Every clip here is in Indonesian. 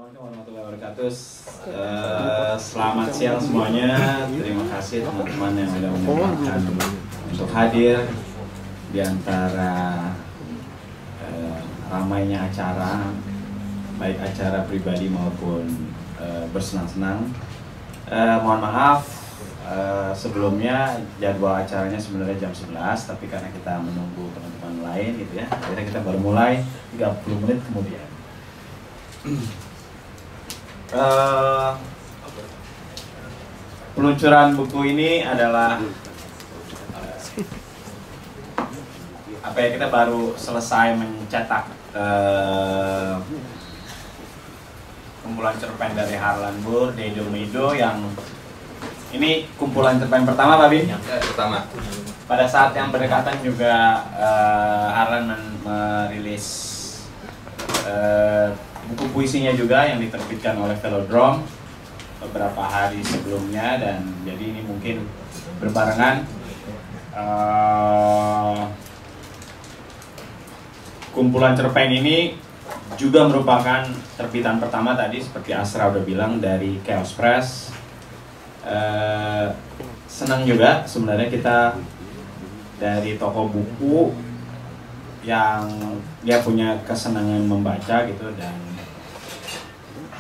Assalamualaikum warahmatullahi wabarakatuh. Selamat siang semuanya. Terima kasih teman-teman yang sudah menyempatkan untuk hadir di antara ramainya acara, baik acara pribadi maupun bersenang-senang. Mohon maaf, sebelumnya jadwal acaranya sebenarnya jam 11, tapi karena kita menunggu teman-teman lain gitu ya, akhirnya kita baru mulai 30 menit kemudian. Peluncuran buku ini adalah apa ya, kita baru selesai mencetak kumpulan cerpen dari Harlan Burr, Dedo Medo, yang ini kumpulan cerpen pertama, Pak Bin? Pertama. Pada saat yang berdekatan juga Harlan merilis buku puisinya juga yang diterbitkan oleh Velodrome beberapa hari sebelumnya, dan jadi ini mungkin berbarengan. Kumpulan cerpen ini juga merupakan terbitan pertama tadi seperti Asra udah bilang dari Chaos Press. Senang juga sebenarnya kita dari toko buku yang dia punya kesenangan membaca gitu, dan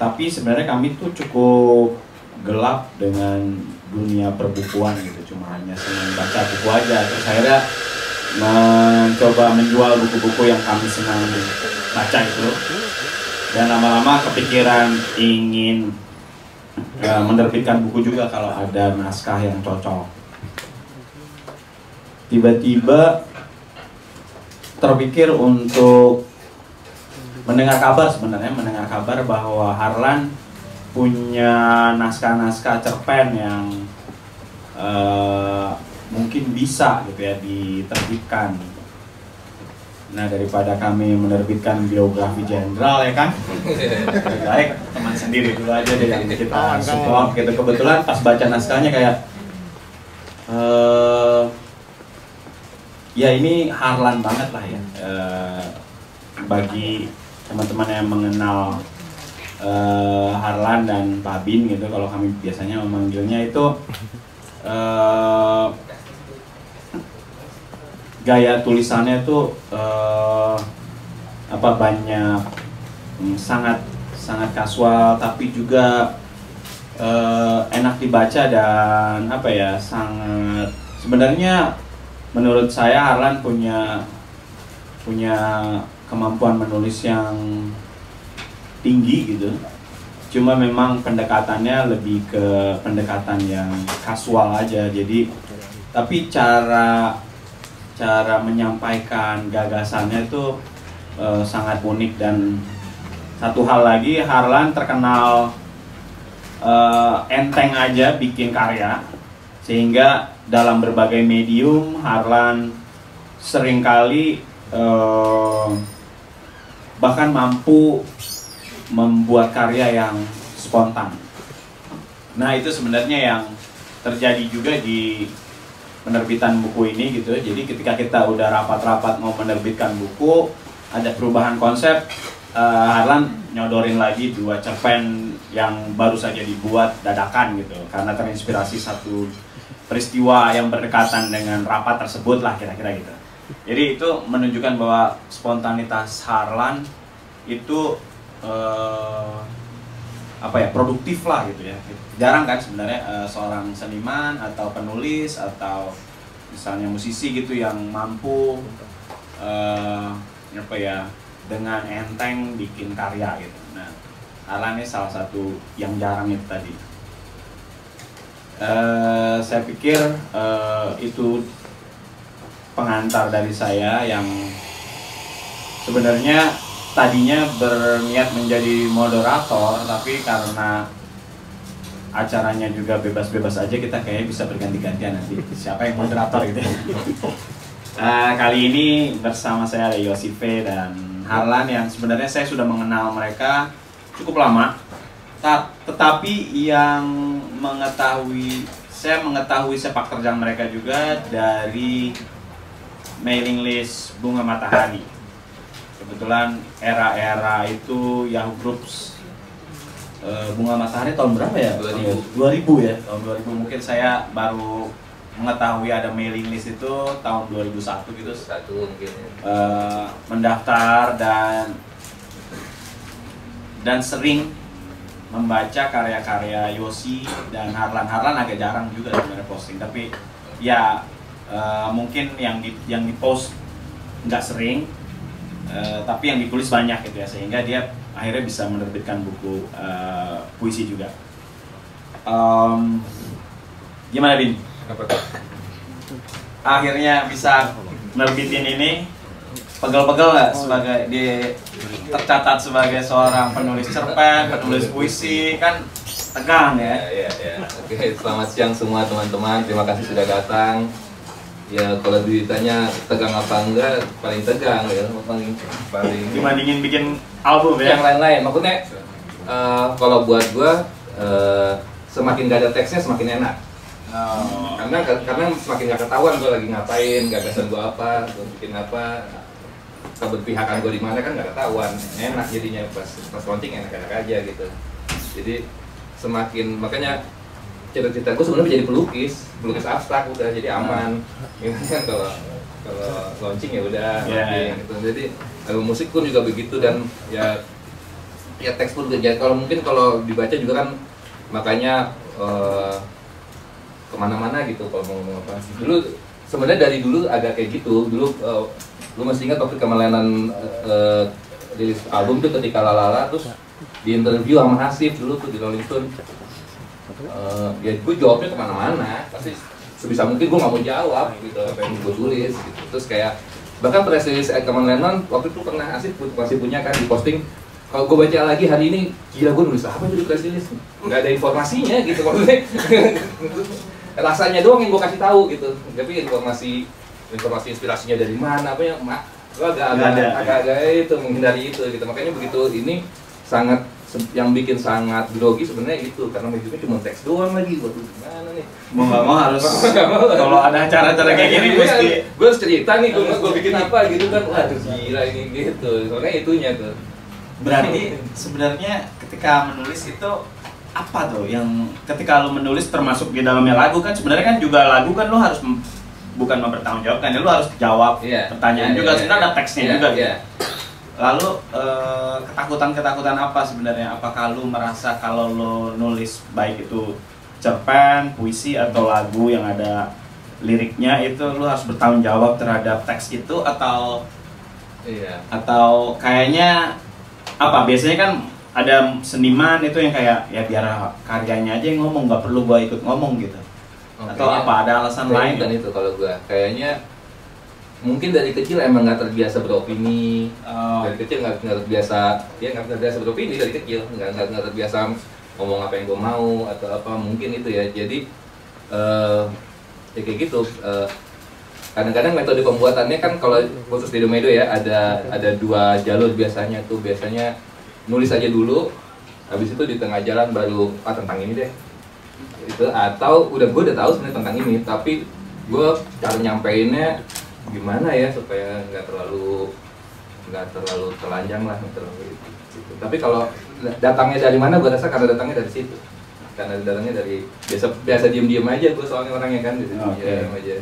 tapi sebenarnya kami tuh cukup gelap dengan dunia perbukuan gitu, cuma hanya senang baca buku aja. Terus akhirnya mencoba menjual buku-buku yang kami senang baca itu, dan lama-lama kepikiran ingin menerbitkan buku juga kalau ada naskah yang cocok. Tiba-tiba terpikir untuk mendengar kabar bahwa Harlan punya naskah-naskah cerpen yang mungkin bisa gitu ya diterbitkan. Nah, daripada kami menerbitkan biografi jenderal ya kan, lebih baik teman sendiri dulu aja deh yang kita support gitu. Kebetulan pas baca naskahnya kayak ya ini Harlan banget lah ya, bagi teman-teman yang mengenal Harlan dan Pak Bin gitu, kalau kami biasanya memanggilnya itu gaya tulisannya itu banyak sangat kasual, tapi juga enak dibaca, dan sangat, sebenarnya menurut saya Harlan punya kemampuan menulis yang tinggi gitu. Cuma memang pendekatannya lebih ke pendekatan yang kasual aja. Jadi tapi cara menyampaikan gagasannya itu sangat unik. Dan satu hal lagi, Harlan terkenal enteng aja bikin karya, sehingga dalam berbagai medium Harlan seringkali bahkan mampu membuat karya yang spontan. Nah, itu sebenarnya yang terjadi juga di penerbitan buku ini gitu. Jadi ketika kita udah rapat-rapat mau menerbitkan buku, ada perubahan konsep, Harlan nyodorin lagi 2 cerpen yang baru saja dibuat dadakan gitu, karena terinspirasi satu peristiwa yang berdekatan dengan rapat tersebut lah, kira-kira gitu. Jadi itu menunjukkan bahwa spontanitas Harlan itu produktif lah gitu ya. Jarang kan sebenarnya seorang seniman atau penulis atau misalnya musisi gitu yang mampu dengan enteng bikin karya gitu. Nah, Harlan ini salah satu yang jarang itu tadi. Saya pikir itu pengantar dari saya yang sebenarnya tadinya berniat menjadi moderator, tapi karena acaranya juga bebas-bebas aja, kita kayaknya bisa berganti-gantian nanti siapa yang moderator gitu ya. Kali ini bersama saya ada Yosive dan Harlan yang sebenarnya saya sudah mengenal mereka cukup lama, tetapi yang saya mengetahui sepak terjang mereka juga dari mailing list Bunga Matahari. Kebetulan era-era itu Yahoo Groups Bunga Matahari tahun berapa ya? 2000. 2000 ya, tahun 2000. Mungkin saya baru mengetahui ada mailing list itu tahun 2001 gitu. Satu mungkin ya. Mendaftar dan sering membaca karya-karya Yosi dan Harlan. Harlan agak jarang juga sebenarnya posting, tapi ya mungkin yang di post nggak sering, tapi yang ditulis banyak gitu ya, sehingga dia akhirnya bisa menerbitkan buku puisi juga. Gimana Bin? Akhirnya bisa nerbitin ini, pegel-pegel nggak sebagai tercatat sebagai seorang penulis cerpen, penulis puisi, kan tegang ya? Ya. Oke, selamat siang semua teman-teman. Terima kasih sudah datang. Ya kalau ditanya tegang apa enggak, paling tegang ya, paling dibandingin bikin album ya. Yang lain-lain, maksudnya kalau buat gua semakin gak ada teksnya semakin enak. Karena semakin gak ketahuan gua lagi ngapain, gagasan gua apa, gua bikin apa, keberpihakan gua di mana kan gak ketahuan. Enak jadinya pas launching enak-enak aja gitu. Jadi semakin makanya cita-cita gue sebenarnya jadi pelukis abstrak udah jadi aman. Kan kalau launching ya udah gitu. Jadi album musik pun juga begitu, dan ya teks pun juga. Kalau dibaca juga kan, makanya kemana-mana gitu kalau mau ngomong apa. Dulu sebenarnya dari dulu agak kayak gitu. Dulu lu masih ingat waktu Kamal Lennon rilis album tuh ketika Lalala, terus di interview sama Hasif dulu tuh di Rolling Stone. Ya gue jawabnya kemana-mana, pasti sebisa mungkin gue nggak mau jawab gitu apa yang gue tulis gitu. Terus kayak bahkan press release Kamal Lennon waktu itu pernah masih punya kan di posting. Kalau gue baca lagi hari ini, gila gue nulis apa di press release, nggak ada informasinya gitu maksudnya. Rasanya doang yang gue kasih tahu gitu, tapi informasi inspirasinya dari mana apa yang gue agak itu menghindari itu gitu. Makanya begitu ini sangat yang bikin sangat grogi sebenarnya itu, karena hidupnya cuma teks doang lagi. Waduh gimana nih, mau nggak mau harus kalau ada acara-acara kayak gini mesti gue harus cerita nih gue bikin apa gitu kan. Waduh gila ini gitu, soalnya itunya tuh. Berarti sebenarnya ketika menulis itu apa tuh yang ketika lo menulis termasuk di dalamnya lagu kan, sebenarnya kan juga lagu kan lo harus bukan mempertanggungjawabkan, lo harus jawab pertanyaan juga, sebenarnya ada teksnya juga gitu. Lalu ketakutan apa sebenarnya? Apakah lu merasa kalau lo nulis baik itu cerpen, puisi atau lagu yang ada liriknya itu lu harus bertanggung jawab terhadap teks itu, atau atau kayaknya apa? Biasanya kan ada seniman itu yang kayak ya biar karyanya aja yang ngomong, nggak perlu gua ikut ngomong gitu. Atau apa ada alasan lain? Kan itu kalau gua kayaknya mungkin dari kecil emang nggak terbiasa beropini. Dari kecil nggak terbiasa beropini dari kecil, nggak terbiasa ngomong apa yang gue mau atau apa, mungkin itu ya. Jadi ya kayak gitu. Kadang-kadang metode pembuatannya kan kalau khusus di Domedo ya ada dua jalur biasanya tuh. Biasanya nulis aja dulu, habis itu di tengah jalan baru tentang ini deh itu, atau gue udah tahu sebenarnya tentang ini, tapi gue cara nyampeinnya gimana ya supaya nggak terlalu telanjang lah, nggak terlalu gitu. Tapi kalau datangnya dari mana, gue rasa karena datangnya dari situ, karena datangnya dari biasa diem aja gue soalnya orangnya kan, gitu. Diem aja.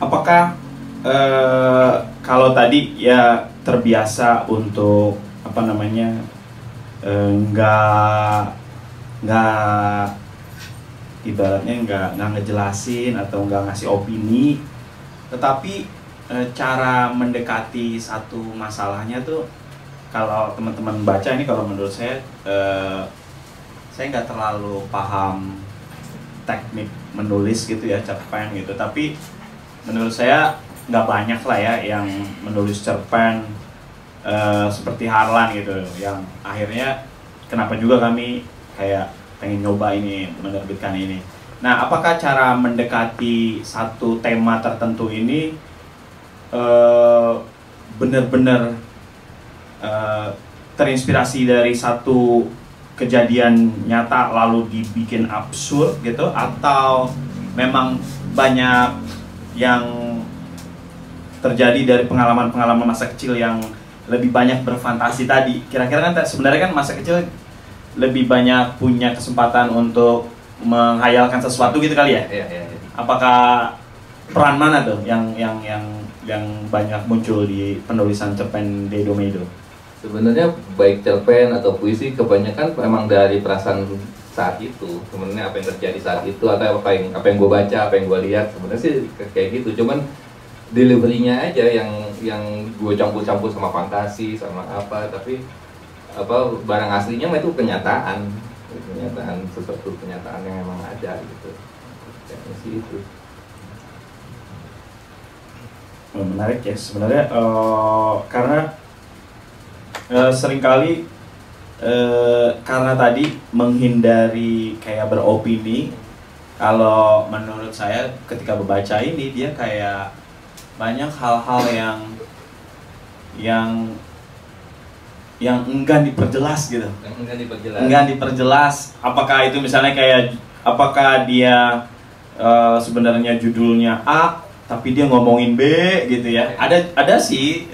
Apakah kalau tadi ya terbiasa untuk apa namanya nggak ibaratnya nggak ngejelasin atau nggak ngasih opini, tetapi cara mendekati satu masalahnya tuh, kalau teman-teman baca ini, kalau menurut saya nggak terlalu paham teknik menulis gitu ya, cerpen gitu, tapi menurut saya nggak banyak lah ya yang menulis cerpen seperti Harlan gitu, yang akhirnya kenapa juga kami kayak pengen nyoba ini, menerbitkan ini. Nah, apakah cara mendekati satu tema tertentu ini benar-benar terinspirasi dari satu kejadian nyata lalu dibikin absurd gitu, atau memang banyak yang terjadi dari pengalaman-pengalaman masa kecil yang lebih banyak berfantasi tadi. Kira-kira kan sebenarnya kan masa kecil lebih banyak punya kesempatan untuk menghayalkan sesuatu gitu kali ya? Iya, iya, iya. Apakah peran mana tuh yang banyak muncul di penulisan cerpen Dedo Medo? Sebenarnya baik cerpen atau puisi kebanyakan memang dari perasaan saat itu. Sebenarnya apa yang terjadi saat itu atau apa yang gue baca, apa yang gue lihat, sebenarnya sih kayak gitu. Cuman deliverynya aja yang gue campur-campur sama fantasi sama apa, tapi apa barang aslinya mah itu kenyataan sesuatu kenyataan yang memang ada gitu. Kayaknya sih itu. Menarik ya sebenarnya, karena seringkali karena tadi menghindari kayak beropini. Kalau menurut saya ketika membaca ini dia kayak banyak hal-hal yang enggan diperjelas gitu. Enggan diperjelas. Apakah itu misalnya kayak apakah dia sebenarnya judulnya A tapi dia ngomongin B gitu ya. Ada sih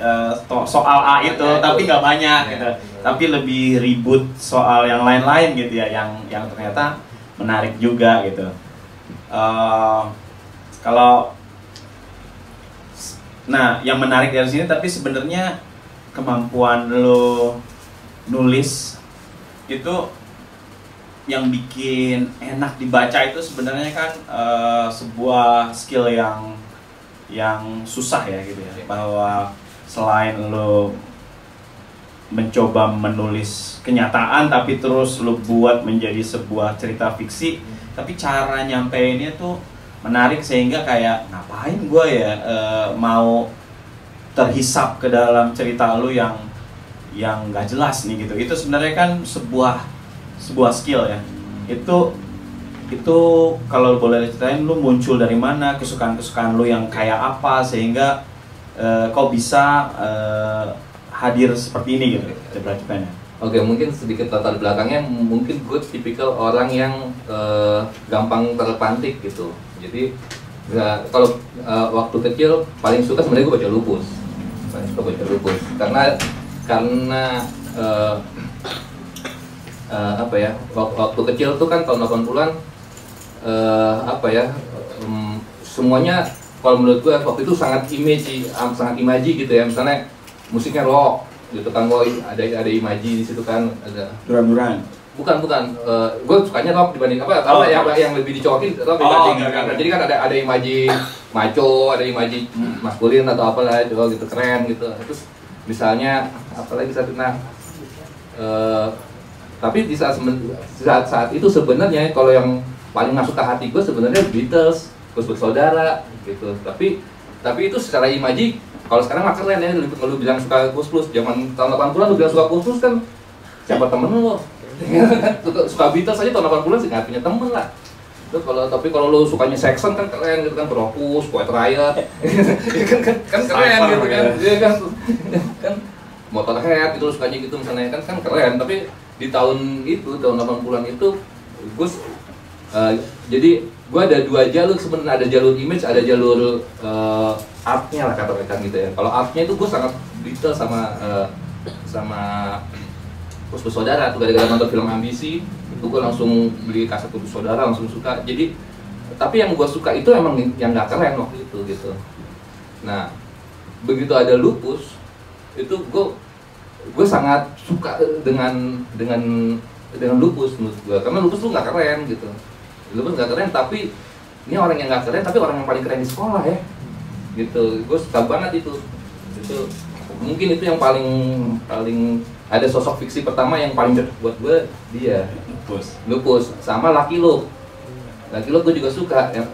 soal A itu tapi nggak banyak gitu. Tapi lebih ribut soal yang lain-lain gitu ya, yang ternyata menarik juga gitu. Nah, yang menarik dari sini tapi sebenarnya kemampuan lo nulis itu yang bikin enak dibaca itu sebenarnya kan sebuah skill yang susah ya gitu ya, bahwa selain lo mencoba menulis kenyataan tapi terus lo buat menjadi sebuah cerita fiksi, tapi cara nyampeinnya tuh menarik sehingga kayak ngapain gue ya mau terhisap ke dalam cerita lu yang nggak jelas nih gitu. Itu sebenarnya kan sebuah skill ya. Itu kalau boleh ceritain lu muncul dari mana, kesukaan lu yang kayak apa sehingga kau bisa hadir seperti ini gitu cerpen-cerpennya. Oke, mungkin sedikit latar belakangnya, mungkin gue tipikal orang yang gampang terpantik gitu. Jadi kalau waktu kecil paling suka sebenarnya gue baca Lupus. Karena apa ya, waktu kecil tuh kan tahun 80-an apa ya, semuanya kalau menurut gue waktu itu sangat imaji gitu ya. Misalnya musiknya rock gitu kan, ada imaji di situ kan, ada Duran-duran. bukan gue sukanya rock dibanding apa yang lebih dicorokin rock dibanding jadi kan ada imaji maco, ada imaji maskulin atau apalah gitu, keren gitu. Terus misalnya apalagi satu tapi di saat itu sebenarnya kalau yang paling masuk ke hati gue sebenarnya Beatles, Gus Bersaudara gitu. Tapi itu secara imaji kalau sekarang mah keren ya, lu bilang suka Gus Plus, zaman tahun 80-an lu bilang suka Gus Plus kan siapa temen lu? Suka Beatles aja tahun 80-an sih nggak punya temen lah. Tapi kalau lu sukanya Saxon kan keren gitu kan, Krokus, Quiet Riot, kan keren gitu kan, iya kan Motorhead itu sukanya gitu misalnya kan keren. Tapi di tahun 80-an itu Gus jadi gue ada dua jalur sebenarnya, ada jalur image, ada jalur artnya lah kata-kata gitu ya. Kalau artnya itu gue sangat detail sama Gus Bersaudara tuh, gara-gara nonton film Ambisi itu gue langsung beli kaset Gus Bersaudara, langsung suka. Jadi tapi yang gue suka itu emang yang nggak keren waktu itu gitu. Nah begitu ada Lupus itu gue sangat suka dengan Lupus menurut gue, karena Lupus tuh nggak keren gitu. Lupus nggak keren tapi ini orang yang nggak keren tapi orang yang paling keren di sekolah ya gitu. Gue suka banget itu mungkin itu yang paling ada sosok fiksi pertama yang paling cocok buat gue, dia Lupus sama Lucky Luke gue juga suka ya,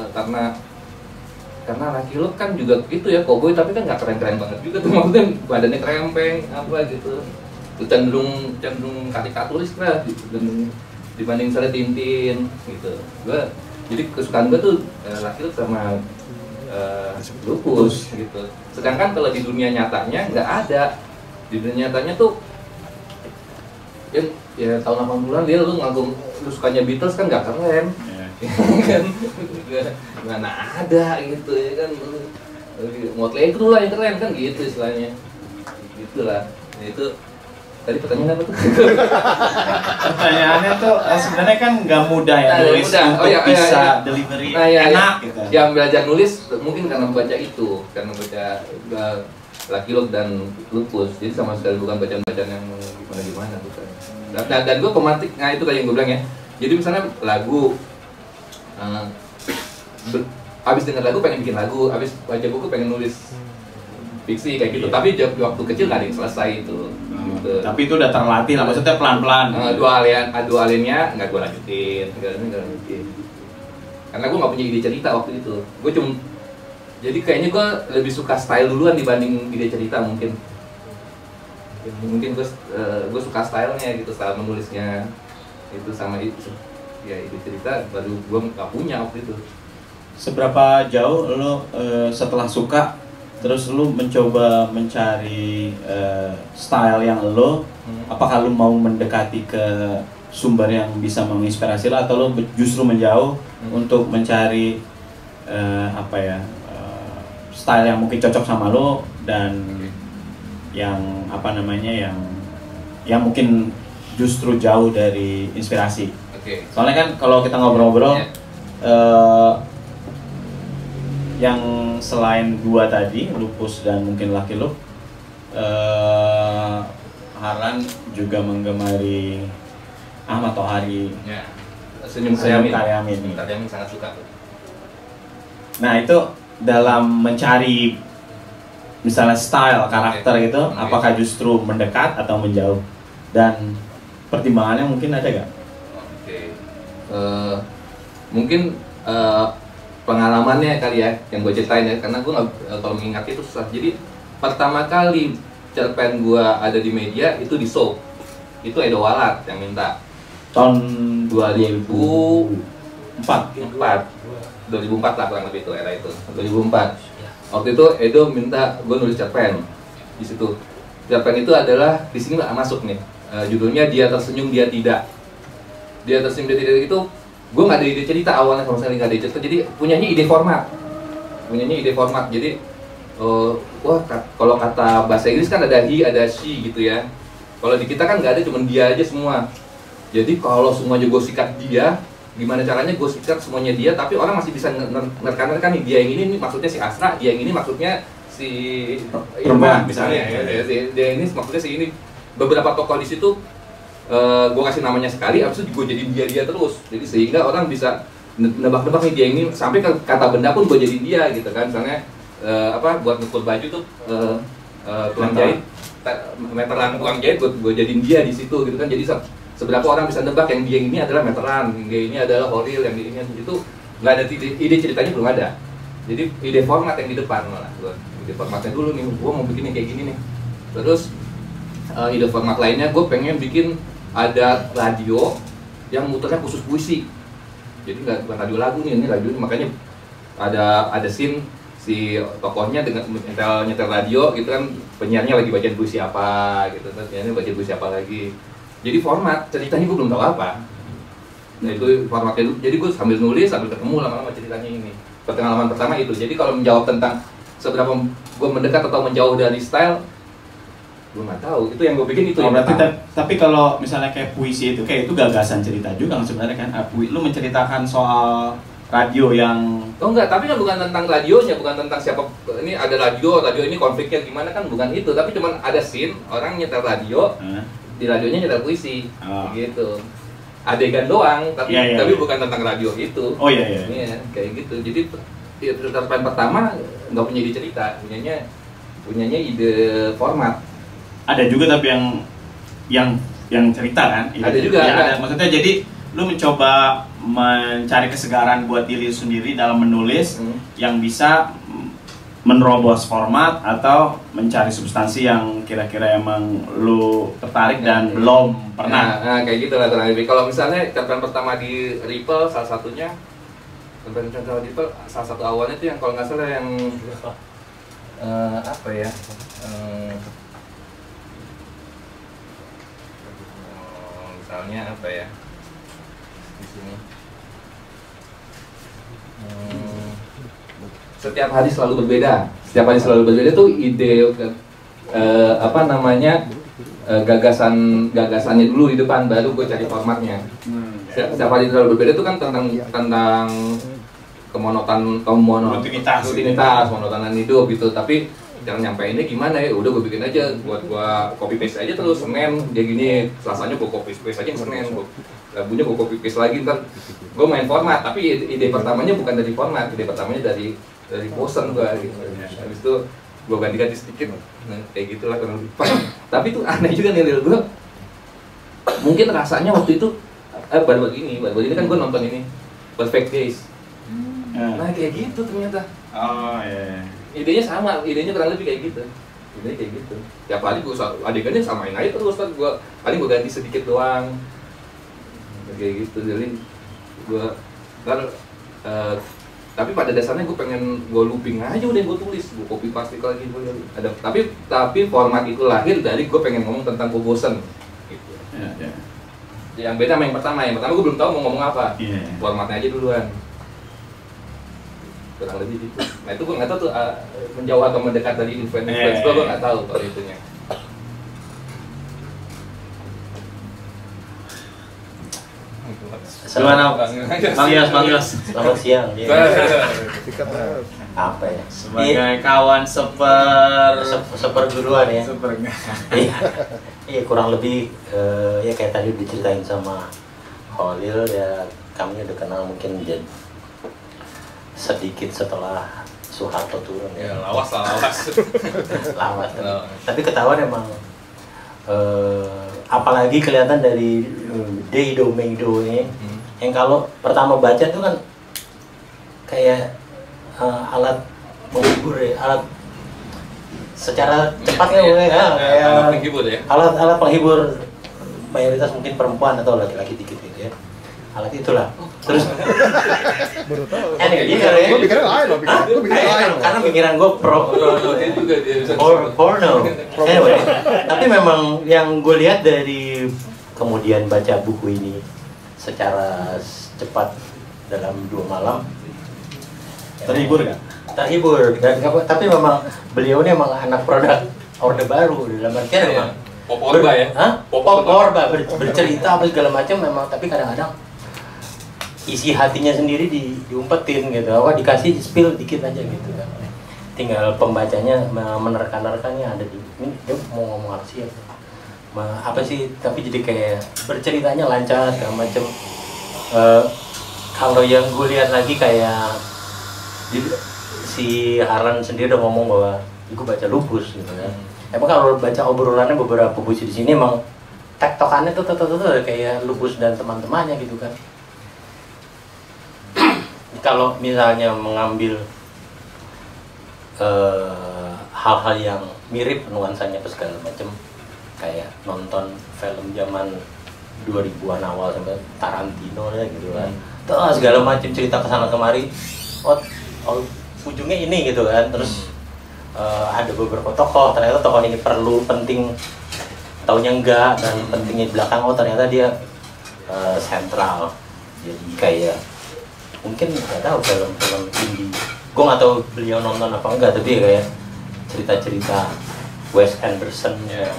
karena Lucky Luke kan juga gitu ya, cowboy tapi kan nggak keren-keren banget juga tuh, maksudnya badannya krempeng apa gitu, cenderung karikaturis lah gitu, dibanding misalnya Tintin gitu. Jadi kesukaan gue tuh Lucky Luke sama Lupus gitu. Sedangkan kalau di dunia nyatanya nggak ada. Di dunia nyatanya tuh ya tahun 80-an dia lu sukanya Beatles kan nggak keren. Kan mana ada gitu ya kan, Motley Crue lah yang keren kan gitu istilahnya. gitulah. Nah, itu tadi pertanyaan apa tuh? Pertanyaannya tuh sebenarnya kan nggak mudah ya nulis untuk bisa delivery enak gitu. Yang belajar nulis mungkin karena membaca itu, karena baca Lucky Luke dan Lupus, jadi sama sekali bukan bacaan-bacaan yang gimana-gimana bukan. Dan gue pemantik, nah itu kayak yang gue bilang ya. Jadi misalnya lagu, habis dengar lagu pengen bikin lagu, habis baca buku pengen nulis fiksi kayak gitu. Tapi waktu kecil nggak ada yang selesai itu. Gitu. Tapi itu udah terlatih lah, maksudnya pelan-pelan. Dua aliennya nggak gue lanjutin, karena gue nggak punya ide cerita waktu itu. Gue cuma jadi kayaknya gue lebih suka style duluan dibanding ide cerita mungkin. Mungkin gue suka stylenya gitu, style menulisnya itu sama itu. Ya ide cerita baru gue nggak punya waktu itu. Seberapa jauh lo setelah suka terus lu mencoba mencari style yang lo, apakah lu mau mendekati ke sumber yang bisa menginspirasi lo atau lo justru menjauh untuk mencari style yang mungkin cocok sama lo dan yang yang mungkin justru jauh dari inspirasi. Soalnya kan kalau kita ngobrol-ngobrol yang selain dua tadi, Lupus dan mungkin Lucky Luke, Harlan juga menggemari Ahmad Tohari. Ya. Senyum Karyamin sangat suka. Nah itu dalam mencari misalnya style karakter itu, apakah justru mendekat atau menjauh? Dan pertimbangannya mungkin ada gak? Mungkin pengalamannya kali ya yang gue ceritain ya, karena gue nggak kalau mengingat itu susah. Jadi pertama kali cerpen gue ada di media itu di show, itu Edo Walat yang minta tahun 2004 lah kurang lebih itu, era itu 2004. Waktu itu Edo minta gue nulis cerpen di situ. Cerpen itu adalah di sini nggak masuk nih, judulnya Dia Tersenyum Dia Tidak. Dia Tersenyum Dia Tidak itu gue nggak ada ide cerita awalnya, sama sekali nggak ada ide cerita. Jadi punyanya ide format. Jadi kalau kata bahasa Inggris kan ada he, ada she gitu ya. Kalau di kita kan nggak ada, cuma dia aja semua. Jadi kalau semuanya gue sikat dia, gimana caranya gue sikat semuanya dia, tapi orang masih bisa nerkan nih, dia yang ini maksudnya si Asra, dia yang ini maksudnya si Irma misalnya. Dia ini maksudnya si ini. Beberapa tokoh di situ gue kasih namanya sekali, abis itu gue jadiin dia terus. Jadi sehingga orang bisa nebak-nebak nih dia ini, sampai kata benda pun gue jadiin dia gitu kan. Misalnya buat ngukur baju tuh tukang jahit, meteran tukang jahit gue jadiin dia di situ gitu kan. Jadi seberapa orang bisa nebak yang dia ini adalah meteran, yang dia ini adalah Horil, yang dia ini itu nggak ada ide ceritanya, belum ada. Jadi ide format yang di depan malah, ide formatnya dulu nih, gue mau bikin kayak gini nih. Terus ide format lainnya gue pengen bikin ada radio yang muternya khusus puisi. Jadi bukan radio lagu nih, ini radio, makanya ada scene si tokohnya dengan nyetel radio gitu kan, penyiarnya lagi bacain puisi apa gitu kan, penyiarnya baca puisi apa lagi. Jadi format ceritanya gue belum tahu apa. Nah itu formatnya dulu. Jadi gue sambil nulis sambil ketemu lama-lama ceritanya ini. Pengalaman pertama itu. Jadi kalau menjawab tentang seberapa gue mendekat atau menjauh dari style, gue nggak tahu. Itu yang gue bikin itu. Tapi kalau misalnya kayak puisi itu, kayak itu gagasan cerita juga sebenarnya kan. Lu menceritakan soal radio yang enggak, tapi kan bukan tentang radionya, bukan tentang siapa ini ada radio ini konfliknya gimana kan, bukan itu. Tapi cuman ada scene orang nyetel radio. Di radionya nyetel puisi, gitu. Adegan doang, tapi bukan tentang radio itu. Iya, kayak gitu. Jadi cerpen pertama nggak punya ide cerita, punyanya ide format. Ada juga tapi yang cerita kan? Ada juga. Ada. Maksudnya jadi lu mencoba mencari kesegaran buat diri sendiri dalam menulis yang bisa menerobos format atau mencari substansi yang kira-kira emang lu tertarik dan belum pernah. Nah, kayak gitu lah kurang lebih. Kalau misalnya cerpen pertama di Ripple, salah satunya cerpen di Ripple, salah satu awalnya itu yang kalau nggak salah yang misalnya di sini. Setiap hari selalu berbeda. Setiap hari selalu berbeda tuh ide apa namanya gagasannya dulu di depan, baru gue cari formatnya. Setiap hari terlalu berbeda itu kan tentang rutinitas, monotonan hidup gitu. Tapi yang nyampeinnya gimana ya? Udah gue bikin aja, buat gue copy paste aja terus. Senin dia gini, Selasanya gue copy paste aja Senin, Rabunya gue copy paste lagi. Ntar gue main format, tapi ide pertamanya bukan dari format, ide pertamanya dari bosen gue gitu. Habis itu gue ganti-ganti sedikit, kayak gitulah kurang lebih. Tapi tuh aneh juga nih Lil, gue mungkin rasanya waktu itu baru-baru ini kan gue nonton ini Perfect Days. Nah kayak gitu ternyata. Oh iya. Idenya sama, idenya kurang lebih kayak gitu. Idenya kayak gitu. Tiap hari gue adegannya samain aja terus, kan gue paling gue ganti sedikit doang. Kayak gitu, jadi gue tapi pada dasarnya gue pengen gue looping aja udah gue tulis, gue copy paste lagi ada. Tapi format itu lahir dari gue pengen ngomong tentang gue bosen. Gitu. Yang beda sama yang pertama gue belum tahu mau ngomong apa. Formatnya aja duluan. Kurang lebih gitu. Nah itu gue nggak tahu tuh menjauh atau mendekat dari influence gue nggak tahu kalau itunya. Gimana Bang Yos? Selamat siang. Apa ya? Sebagai kawan seperguruan ya. Iya kurang lebih ya kayak tadi diceritain sama Holil ya, kami udah kenal mungkin sedikit setelah Soeharto turun ya. Lawas. Lawas. Tapi ketahuan emang apalagi kelihatan dari Deido Meido ini yang kalau pertama baca tuh kan kayak alat menghibur ya, alat secara cepat ya, alat penghibur ya. Alat penghibur mayoritas mungkin perempuan atau laki-laki dikit gitu ya. Alat itulah. Terus baru tahu. Gue pikirnya lain loh, karena pikiran gue porno. Anyway, tapi memang yang gue lihat dari kemudian baca buku ini secara cepat dalam 2 malam. Terhibur kan? Terhibur. Tapi memang beliau ini memang anak produk Orde Baru dalam artian memang. Poporba ya? Poporba bercerita apa segala macam memang, tapi kadang-kadang isi hatinya sendiri diumpetin gitu, dikasih spill dikit aja gitu kan. Tinggal pembacanya menerka-nerkanya ada di ini dia mau ngomong apa sih ya? Apa sih, tapi jadi kayak berceritanya lancar segala macam. Kalau yang gue lihat lagi kayak si Harlan sendiri udah ngomong bahwa gue baca Lupus gitu kan. Emang kalau baca obrolannya beberapa puisi di sini emang tektokannya tuh kayak Lupus dan teman-temannya gitu kan. Kalau misalnya mengambil hal-hal yang mirip nuansanya apa segala macam, kayak nonton film zaman 2000-an awal sampai Tarantino ya gitu kan, terus segala macam cerita kesana kemari, ujungnya ini gitu kan. Terus ada beberapa tokoh, ternyata tokoh ini perlu penting, taunya enggak, dan pentingnya di belakang ternyata dia sentral. Jadi kayak mungkin nggak tahu film-film indie, gue nggak tahu beliau nonton apa enggak, tapi kayak cerita-cerita Wes Anderson yang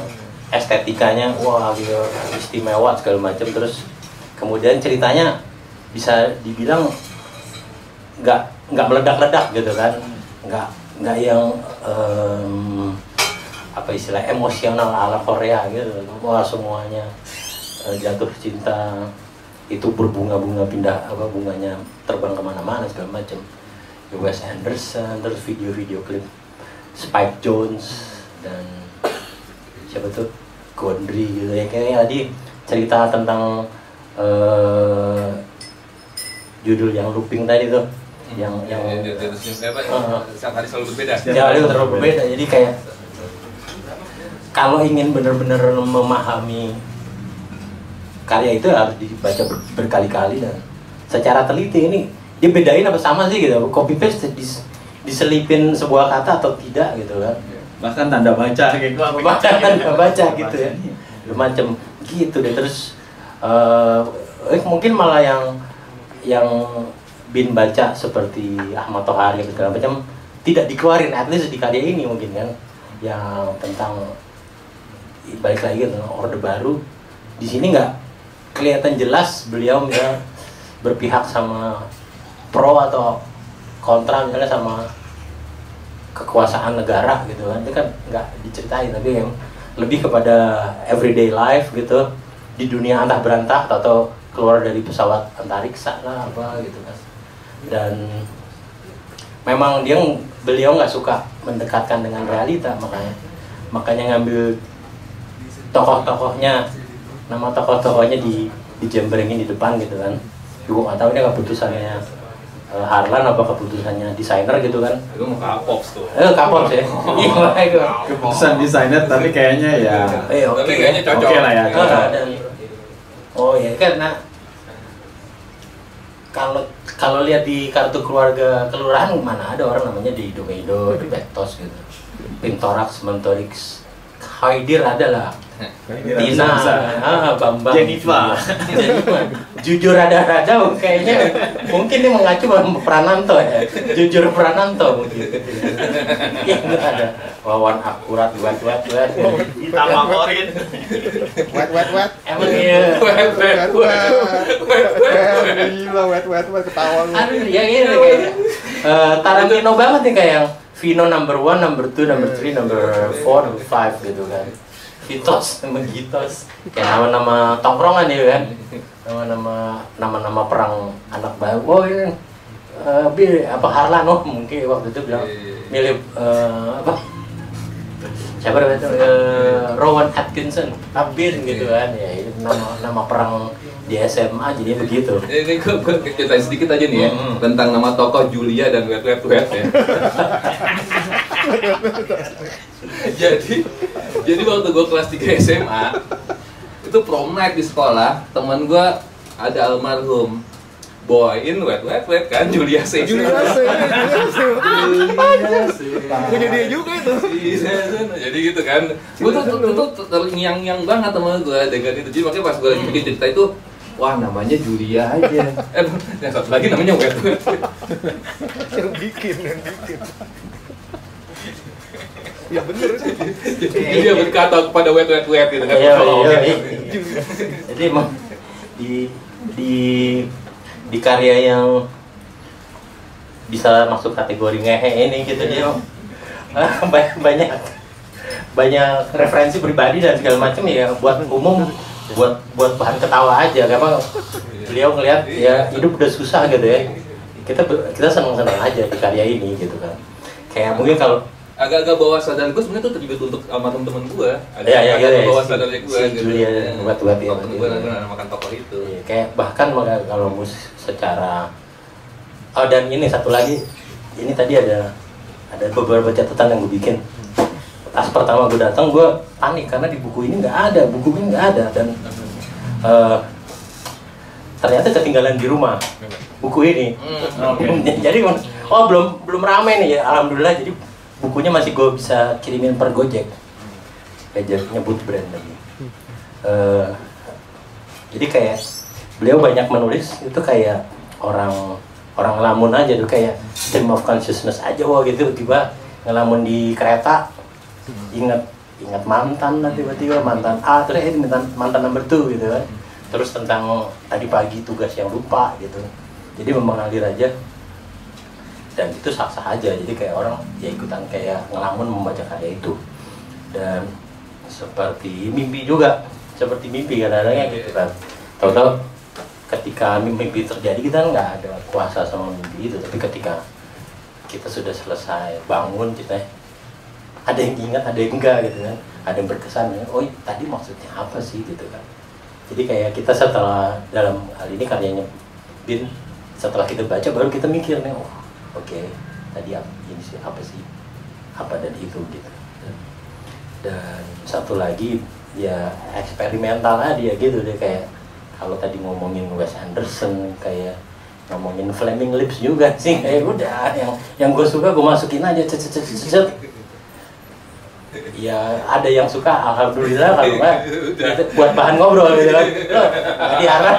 estetikanya wah gitu, istimewa segala macam. Terus kemudian ceritanya bisa dibilang nggak meledak-ledak gitu kan, nggak yang apa istilah emosional ala Korea gitu, wah semuanya jatuh cinta, itu berbunga-bunga pindah bunganya terbang kemana-mana segala macam. Wes Anderson, terus video-video klip Spike Jonze dan siapa tuh Gondry gitu ya, kayak tadi cerita tentang judul yang looping tadi tuh, yang setiap hari selalu berbeda. Setiap hari terlalu berbeda. Jadi kayak kalau ingin benar-benar memahami karya itu harus dibaca berkali-kali dan secara teliti. Ini dia bedain apa sama sih gitu, copy paste diselipin sebuah kata atau tidak gitu kan, bahkan tanda baca kayak gue bahkan tanda baca gitu ya, macam gitu deh. Terus mungkin malah yang Bin baca seperti Ahmad Tohari segala macam tidak dikeluarin, at least di karya ini mungkin kan. yang tentang balik lagi tentang Orde Baru. Di sini nggak kelihatan jelas beliau misalnya berpihak sama pro atau kontra misalnya sama kekuasaan negara gitu kan, itu kan nggak diceritain, tapi yang lebih kepada everyday life gitu di dunia antah berantah atau keluar dari pesawat antariksa lah apa gitu kan. Dan memang beliau nggak suka mendekatkan dengan realita, makanya ngambil tokoh-tokohnya, nama tokoh-tokohnya dijembrengin di depan gitu kan. Gue nggak tahu ini keputusannya Harlan apa keputusannya desainer gitu kan. Itu mau K-Pops tuh. K-Pops ya. Iya, keputusan desainer tapi kayaknya ya Tapi kayaknya cocok. Oke lah ya. Dan ya karena kalau lihat di kartu keluarga kelurahan mana ada orang namanya Dido Meido, di Betos gitu. Pintorax, Mentorix, Haidir ada lah. Tina, Bambang, Jennifer. Jujur rada-rada kayaknya mungkin dia mengacu sama Prananto ya. Jujur Prananto mungkin. Yang ada Wawan akurat wet. Ditambah korin. Wet. Emang iya. Gila, wet ketawa lu. Aduh, ya gitu kayaknya. Tarantino banget nih kayak yang Vino number 1, number 2, number 3, number 4, number 5 gitu kan. Gitos, kayak nama-nama tongkrongan ya kan, nama-nama perang anak baru. Oh ini Harlan, mungkin waktu itu bilang milih siapa namanya itu Rowan Atkinson, Abir gitu kan, ya itu nama perang di SMA jadi begitu. Ini gue ceritain sedikit aja nih ya tentang nama tokoh Julia dan wet ya. jadi waktu gue kelas 3 SMA itu prom night di sekolah, teman gue ada almarhum bawain wet kan Julia Caesar. Punya dia juga itu. Jadi gitu kan. Gue tuh terngiang-ngiang banget sama gue dengan itu. Jadi makanya pas gue lagi bikin cerita itu, wah namanya Julia aja. Yang satu lagi namanya wet. Yang bikin. Ya bener sih. Jadi dia berkata kepada wet gitu kan. Iya. Jadi emang di karya yang bisa masuk kategori ngehe ini gitu dia banyak referensi pribadi dan segala macam ya buat umum, buat bahan ketawa aja. Karena beliau ngelihat ya hidup udah susah gitu ya, kita senang aja di karya ini gitu kan. Kayak mungkin kalau agak-agak bawah sadar gue sebenarnya tuh terlibat untuk sama temen-temen gue. Iya, bawah sadarnya gue si gitu. Julia buat ya. Gue makan tokoh itu. Iya, kayak bahkan kalau secara dan ini satu lagi, ini tadi ada beberapa catatan yang gue bikin. Pas pertama gue datang gue panik karena di buku ini nggak ada dan ternyata ketinggalan di rumah buku ini. Jadi belum ramai nih ya, alhamdulillah. Jadi bukunya masih gue bisa kirimin per Gojek, nyebut brand lagi. Jadi kayak beliau banyak menulis itu kayak orang ngelamun aja tuh, kayak stream of consciousness aja gitu, tiba ngelamun di kereta, ingat mantan lah tiba-tiba, mantan A terus mantan number 2 gitu kan. Terus tentang tadi pagi tugas yang lupa gitu. Jadi mengalir aja. Dan itu sah-sah aja, jadi kayak orang ya ikutan kayak ngelamun membaca karya itu. Dan seperti mimpi kadang-kadang gitu kan. Tahu-tahu ketika mimpi terjadi kita nggak ada kuasa sama mimpi itu, tapi ketika kita sudah selesai bangun kita ada yang ingat, ada yang enggak gitu kan, ada yang berkesan, oh tadi maksudnya apa sih gitu kan. Jadi kayak kita setelah dalam hal ini karyanya Bin, setelah kita baca baru kita mikir nih, oke, tadi ini sih apa dan itu gitu. Dan satu lagi ya eksperimental aja gitu deh, kayak kalau tadi ngomongin Wes Anderson, kayak ngomongin Flaming Lips juga sih, kayak udah yang gue suka gue masukin aja cet. Ya ada yang suka, alhamdulillah, kalau enggak buat bahan ngobrol gitu kan. Tadi arah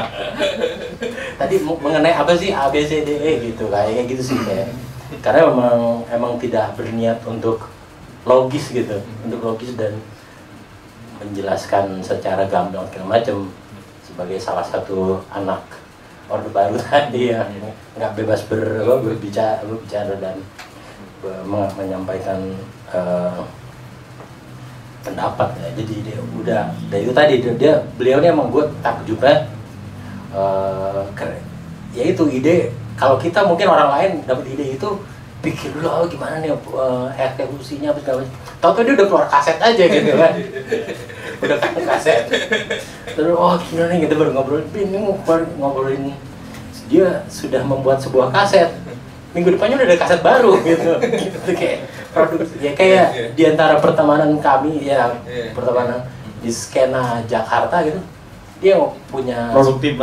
tadi mengenai apa sih A B C D E gitu, kayak gitu sih kayak. Karena emang tidak berniat untuk logis gitu, untuk logis dan menjelaskan secara gamblang segala macam sebagai salah satu anak Orde Baru tadi ya, nggak bebas berbicara dan menyampaikan pendapat ya. Jadi dia udah dari itu tadi beliau ini emang gue takjubnya ya itu ide. Kalau kita mungkin orang lain dapat ide itu pikir dulu gimana nih eksekusinya apa segala macam. Tahu-tahu dia udah keluar kaset aja gitu kan. Udah kaset. Terus gimana nih kita baru ngobrolin dia sudah membuat sebuah kaset. Minggu depannya udah ada kaset baru gitu. Gitu kayak produk ya kayak di antara pertemanan kami ya, pertemanan di skena Jakarta gitu. Dia punya produktif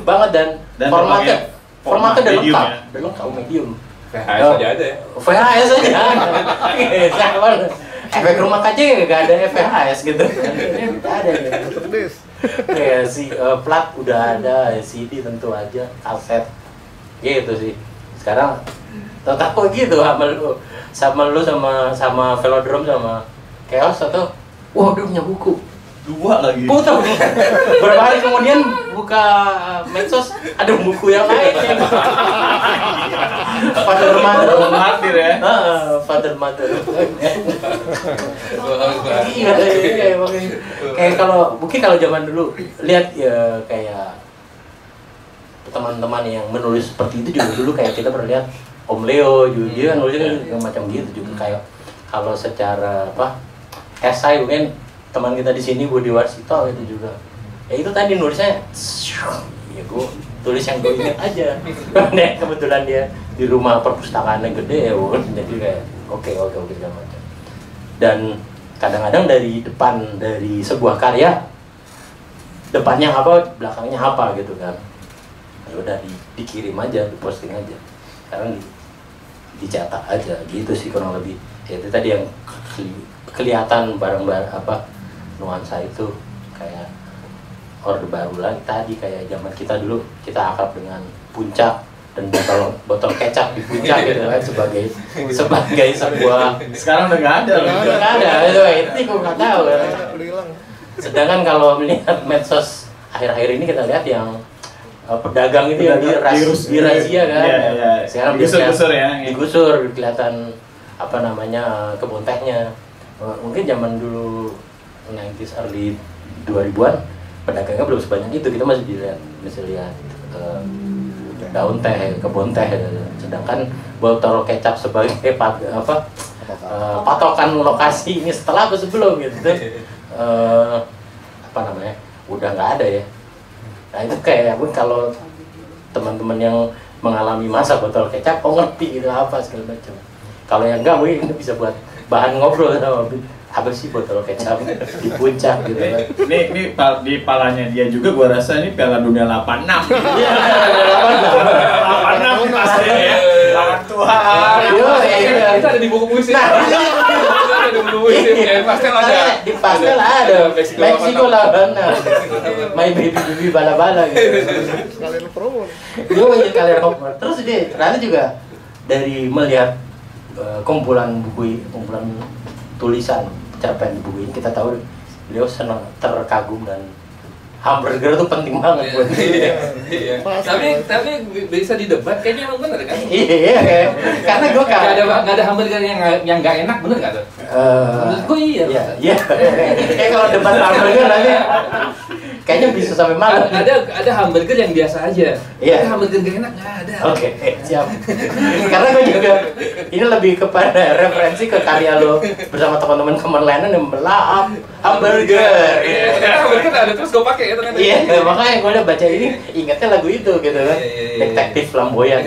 banget dan formatnya udah lengkap, udah lengkap medium. VHS aja ada ya? VHS aja ada. Efek rumah kaca gak ada VHS gitu. Gak ada gitu. Ya plat udah ada, CD tentu aja, kaset gitu sih. Sekarang tetap kok gitu sama lu sama Velodrome sama Chaos atau wah dia punya buku 2 lagi. Putar. Beberapa hari kemudian buka medsos ada buku yang lain. Father Mother ya. Father Mother. Iya. Kayak kalau zaman dulu lihat ya kayak teman-teman yang menulis seperti itu juga dulu kayak kita pernah lihat Om Leo juga dia nulisnya macam gitu juga kayak kalau secara esai mungkin teman kita di sini Budi Warsito itu juga ya itu tadi nulisnya ya gue tulis yang gue ingat aja. Kebetulan dia di rumah perpustakaan yang gede ya jadi kayak oke segala macam. Dan kadang-kadang dari sebuah karya depannya apa belakangnya apa gitu kan ya udah dikirim aja, diposting aja, sekarang dicetak aja gitu sih kurang lebih. Ya itu tadi yang kelihatan barang-barang nuansa itu kayak Orde Baru lagi tadi, kayak zaman kita dulu kita akrab dengan Puncak dan botol kecap di Puncak gitu kan sebagai sebuah. Sekarang udah nggak ada. Itu gue nggak tahu kan. Sedangkan kalau melihat medsos akhir-akhir ini kita lihat yang pedagang itu yang dirazia kan. Sekarang digusur kelihatan kebun tehnya. Mungkin zaman dulu 90s early 2000-an pedagangnya belum sebanyak itu, kita masih lihat daun teh, kebun teh. Sedangkan botol kecap sebagai patokan lokasi ini setelah atau sebelum gitu. Udah nggak ada ya. Nah itu kayak kalau teman-teman yang mengalami masa botol kecap ngerti gitu apa segala macam. Kalau yang enggak mungkin bisa buat bahan ngobrol sama apa sih botol kecap di Puncak gitu kan. Ini di palanya dia juga gua rasa ini Piala Dunia 86. Iya, 86 pasti ya. Tangan Tuhan. Itu ada di buku puisi. Ada di buku puisi. Pastel ada. Di pastel ada. Meksiko lawan. My baby bala-bala gitu. Sekalian promo. Kalian promo. Terus dia ternyata juga dari melihat kumpulan tulisan cerpen di buku ini, kita tahu beliau senang, terkagum dan hamburger itu penting banget buat dia. Iya. Tapi bisa didebat kayaknya emang bener kan? Iya, karena gue nggak ada hamburger yang nggak enak, bener nggak tuh? Menurut gue iya. Iya. Kayak kalau debat hamburger nanti kayaknya bisa sampai malam. Ada hamburger yang biasa aja. Iya. Ada hamburger nggak enak nggak ada. Oke, siap. Karena gue juga ini lebih kepada referensi ke karya lo bersama teman-teman Kemenlanan yang melahap hamburger. Hamburger ada terus gue pakai itu kan. Iya, makanya gue udah baca ini ingatnya lagu itu gitu kan. Detektif flamboyan.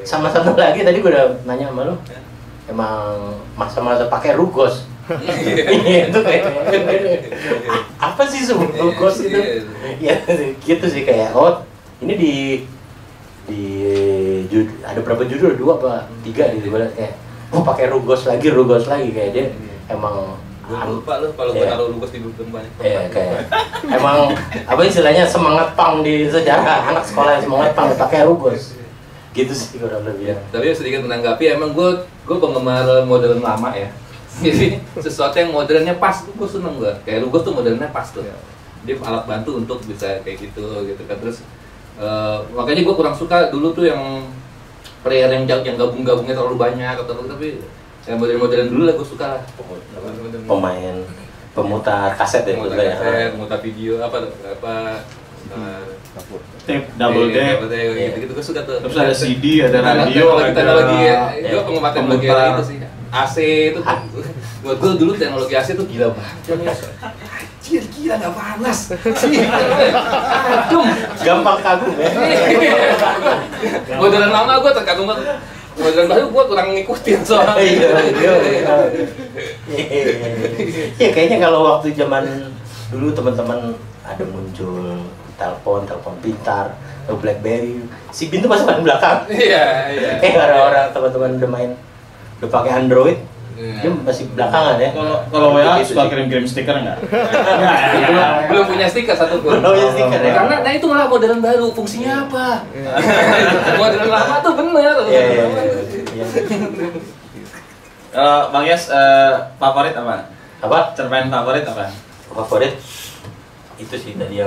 Sama satu lagi tadi gue udah nanya sama lo, emang masa-masa pakai rugos. Itu kayak apa sih sebelum rugos itu? Ya gitu sih kayak ini ada berapa judul, 2 apa 3 gitu kayak pakai rugos lagi kayak dia emang lupa lu kalau gue taruh rugos di depan. Iya kayak emang apa istilahnya semangat pang di sejarah anak sekolah yang semangat pang pakai rugos gitu sih kurang lebih ya. Tapi sedikit menanggapi emang gue penggemar modern lama ya. Jadi sesuatu yang modernnya pas tuh gue seneng gue. Kayak Lugos tuh modernnya pas tuh. Dia alat bantu untuk bisa kayak gitu kan. Terus makanya gue kurang suka dulu tuh yang player yang gabung-gabungnya terlalu banyak atau tapi yang modern dulu lah gue suka lah. Pemain pemutar kaset ya, pemutar video apa tape double deck gitu gue suka tuh. terus ada CD, ada radio, teknologi gue penggemar teknologi itu sih. AC itu buat gue dulu teknologi AC itu gila banget. Anjir, gila nggak panas. Gampang kagum ya. Modern lama gue terkagum banget. Modern baru gue kurang ngikutin soalnya. Iya, kayaknya kalau waktu zaman dulu teman-teman ada muncul telepon pintar, atau BlackBerry, si Bin tuh masih paling belakang. Iya. Orang-orang teman-teman udah pakai Android, dia masih belakangan ya. Kalau WA suka kirim stiker nggak? Belum punya stiker satu pun. Belum punya stiker ya. Karena itu malah modern baru, fungsinya apa? Modern lama tuh bener. Iya. Bang Yas, favorit apa? Cerpen favorit apa? Favorit itu sih tadi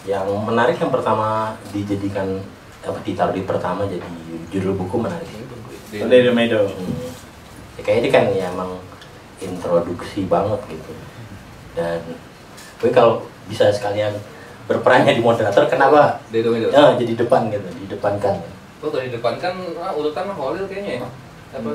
yang menarik, yang pertama dijadikan ditaruh di pertama jadi judul buku menarik. Dari Medo. Ya, kayaknya kan ya emang introduksi banget gitu. Dan gue kalau bisa sekalian berperannya di moderator, kenapa? Ya, jadi depan gitu, didepankan. Oh, dari depan kan urutan Holil kayaknya ya. Apa?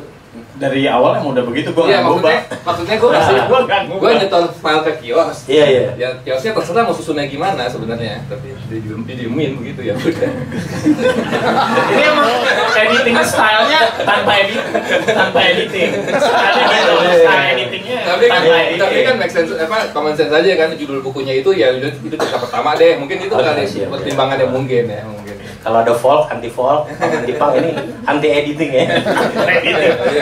Dari awal yang udah begitu gue nggak ngubah. Maksudnya gue nyetor file ke kios. Iya. Ya kiosnya terserah mau susunnya gimana sebenarnya, tapi didiemin begitu ya udah. Ini emang editing stylenya tanpa editing. Stylenya gitu, style editingnya tanpa editing. Tapi kan make sense, common sense aja kan, judul bukunya itu ya itu cerita pertama deh, mungkin itu kali pertimbangannya mungkin. Kalau ada folk, anti folk, anti-punk, ini anti editing ya.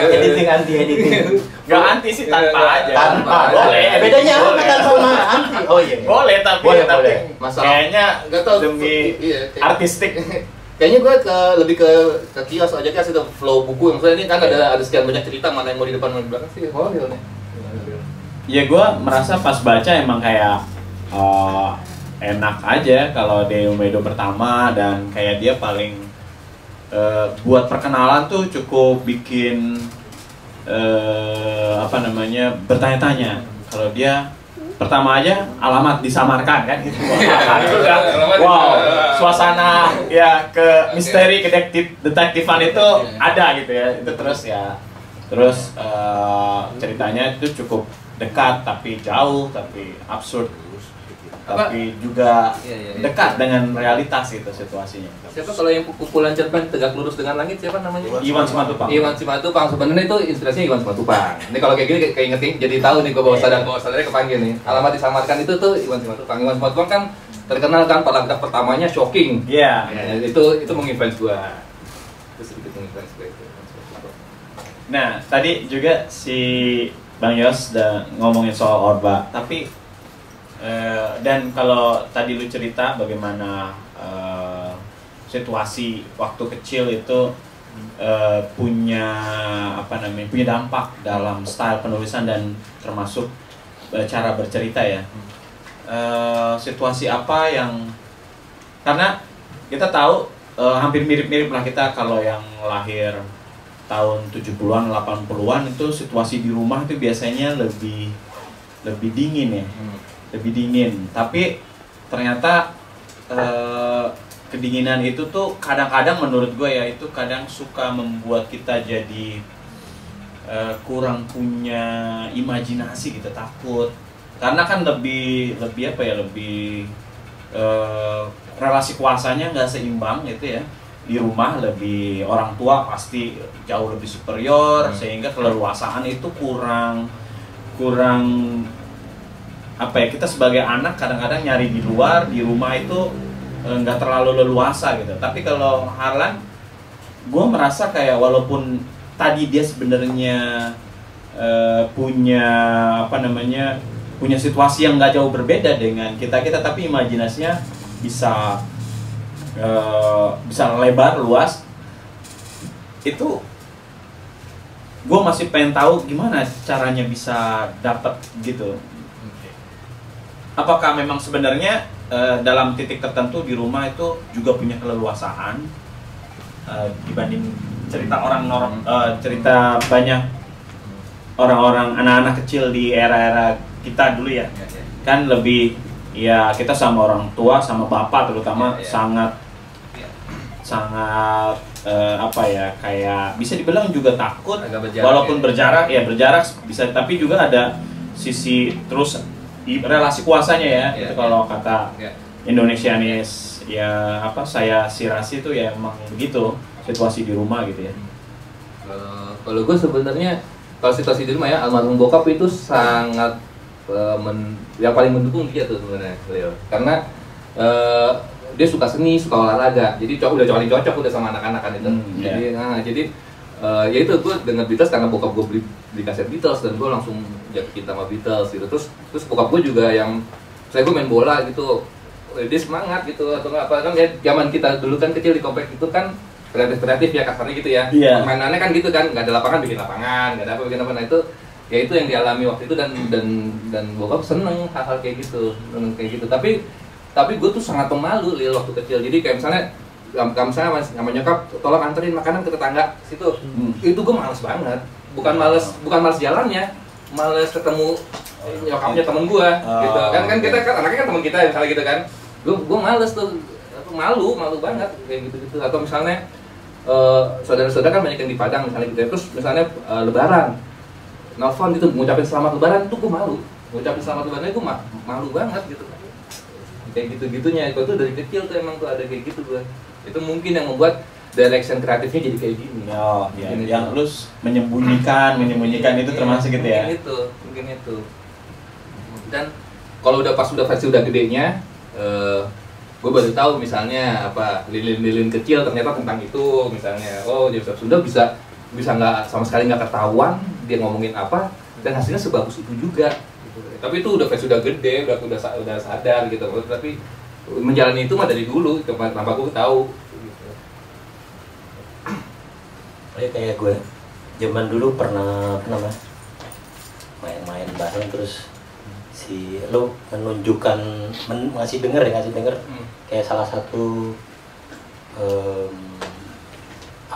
Editing anti editing. Gak anti sih, tanpa aja. Tanpa. Boleh. Bedanya apa tanpa sama anti? Oh iya. Boleh tapi kayaknya nggak tahu demi artistik. Kayaknya gue lebih ke kios aja, kan ada flow buku. Maksudnya ini kan ada sekian banyak cerita, mana yang mau di depan mana di belakang sih. Holil nih. Ya gue merasa pas baca emang kayak enak aja kalau Dewa Medo pertama, dan kayak dia paling buat perkenalan tuh cukup bikin bertanya-tanya. Kalau dia pertama aja alamat disamarkan kan gitu. Wow, suasana ya ke misteri, ke detektifan itu ada gitu ya. Itu terus ceritanya itu cukup dekat tapi jauh, tapi absurd, tapi juga dekat dengan realitas itu situasinya. Siapa kalau yang kumpulan cerpen Tegak Lurus Dengan Langit, siapa namanya? Iwan Simatupang. Iwan Simatupang, sebenarnya itu inspirasinya Iwan Simatupang. Ini kalau kayak gini kayak ingetin, jadi tahu nih gue bawa sadarnya kepanggil nih. Alamat disamarkan itu tuh Iwan Simatupang. Iwan Simatupang kan terkenal kan paragraf pertamanya shocking. Iya. Itu menginfluence gue. Itu sedikit menginfluence gue itu. Nah, tadi juga si Bang Yos udah ngomongin soal Orba, tapi dan kalau tadi lu cerita bagaimana situasi waktu kecil itu punya dampak dalam style penulisan dan termasuk cara bercerita ya. Situasi apa yang, karena kita tahu hampir mirip-mirip lah kita kalau yang lahir tahun 70-an, 80-an itu situasi di rumah itu biasanya lebih dingin ya. Lebih dingin, tapi ternyata kedinginan itu tuh kadang-kadang menurut gue ya, itu kadang suka membuat kita jadi kurang punya imajinasi gitu, takut. Karena kan lebih relasi kuasanya nggak seimbang gitu ya. Di rumah lebih, orang tua pasti jauh lebih superior, sehingga keleluasaan itu kurang kita sebagai anak kadang-kadang nyari di luar, di rumah itu nggak terlalu leluasa gitu. Tapi kalau Harlan, gue merasa kayak walaupun tadi dia sebenarnya punya situasi yang nggak jauh berbeda dengan kita, tapi imajinasinya bisa lebar, luas. Itu gue masih pengen tahu gimana caranya bisa dapat gitu. Apakah memang sebenarnya dalam titik tertentu di rumah itu juga punya keleluasaan dibanding cerita cerita banyak orang-orang anak-anak kecil di era-era kita dulu ya, kan lebih ya kita sama orang tua sama bapak terutama sangat apa ya, kayak bisa dibilang juga takut walaupun berjarak bisa, tapi juga ada sisi terus relasi kuasanya ya, itu kalau kata Indonesianis ya apa, saya sirasi itu ya emang begitu situasi di rumah gitu ya. Kalau gue sebenarnya kalau situasi di rumah ya, almarhum bokap itu sangat yang paling mendukung dia tuh sebenarnya Leo, karena dia suka seni, suka olahraga, jadi udah cocok udah sama anak-anak kan itu. Jadi ya itu gue denger Beatles karena bokap gue beli kaset Beatles dan gue langsung jatuh cinta sama Beatles gitu. Terus bokap gue juga yang saya gue main bola gitu, dia semangat gitu atau nggak apa kan ya, zaman kita dulu kan kecil di komplek itu kan kreatif ya kasarnya gitu ya. Permainannya kan gitu kan, nggak ada lapangan bikin lapangan, nggak ada apa bikin apa. Nah itu ya itu yang dialami waktu itu dan bokap seneng hal-hal kayak gitu, tapi gue tuh sangat pemalu Lil waktu kecil. Jadi kayak misalnya sama nyokap tolong anterin makanan ke tetangga situ, itu gue males banget. Bukan males jalannya, males ketemu nyokapnya temen gue gitu kan kita kan anaknya kan temen kita misalnya gitu kan. Gue males tuh, malu banget kayak gitu atau misalnya saudara-saudara kan banyak yang di Padang misalnya gitu ya. Terus misalnya lebaran nelfon gitu ngucapin selamat lebaran tuh gue malu, ngucapin selamat lebaran gue malu banget gitu kayak gitu-gitunya. Gue tuh dari kecil tuh emang tuh ada kayak gitu gue. Itu mungkin yang membuat direction kreatifnya jadi kayak gini. Yang lu menyembunyikan itu termasuk gitu ya. Mungkin itu. Dan kalau pas versi udah gedenya, gue baru tahu misalnya apa lilin-lilin kecil ternyata tentang itu misalnya. Oh, James Sunda bisa nggak sama sekali nggak ketahuan dia ngomongin apa dan hasilnya sebagus itu juga. Tapi itu udah gede, udah sadar gitu. Tapi menjalani itu mah dari dulu, tanpa gue tahu. Gitu. Kayak gue zaman dulu pernah main-main bareng, terus si lo menunjukkan ngasih denger kayak salah satu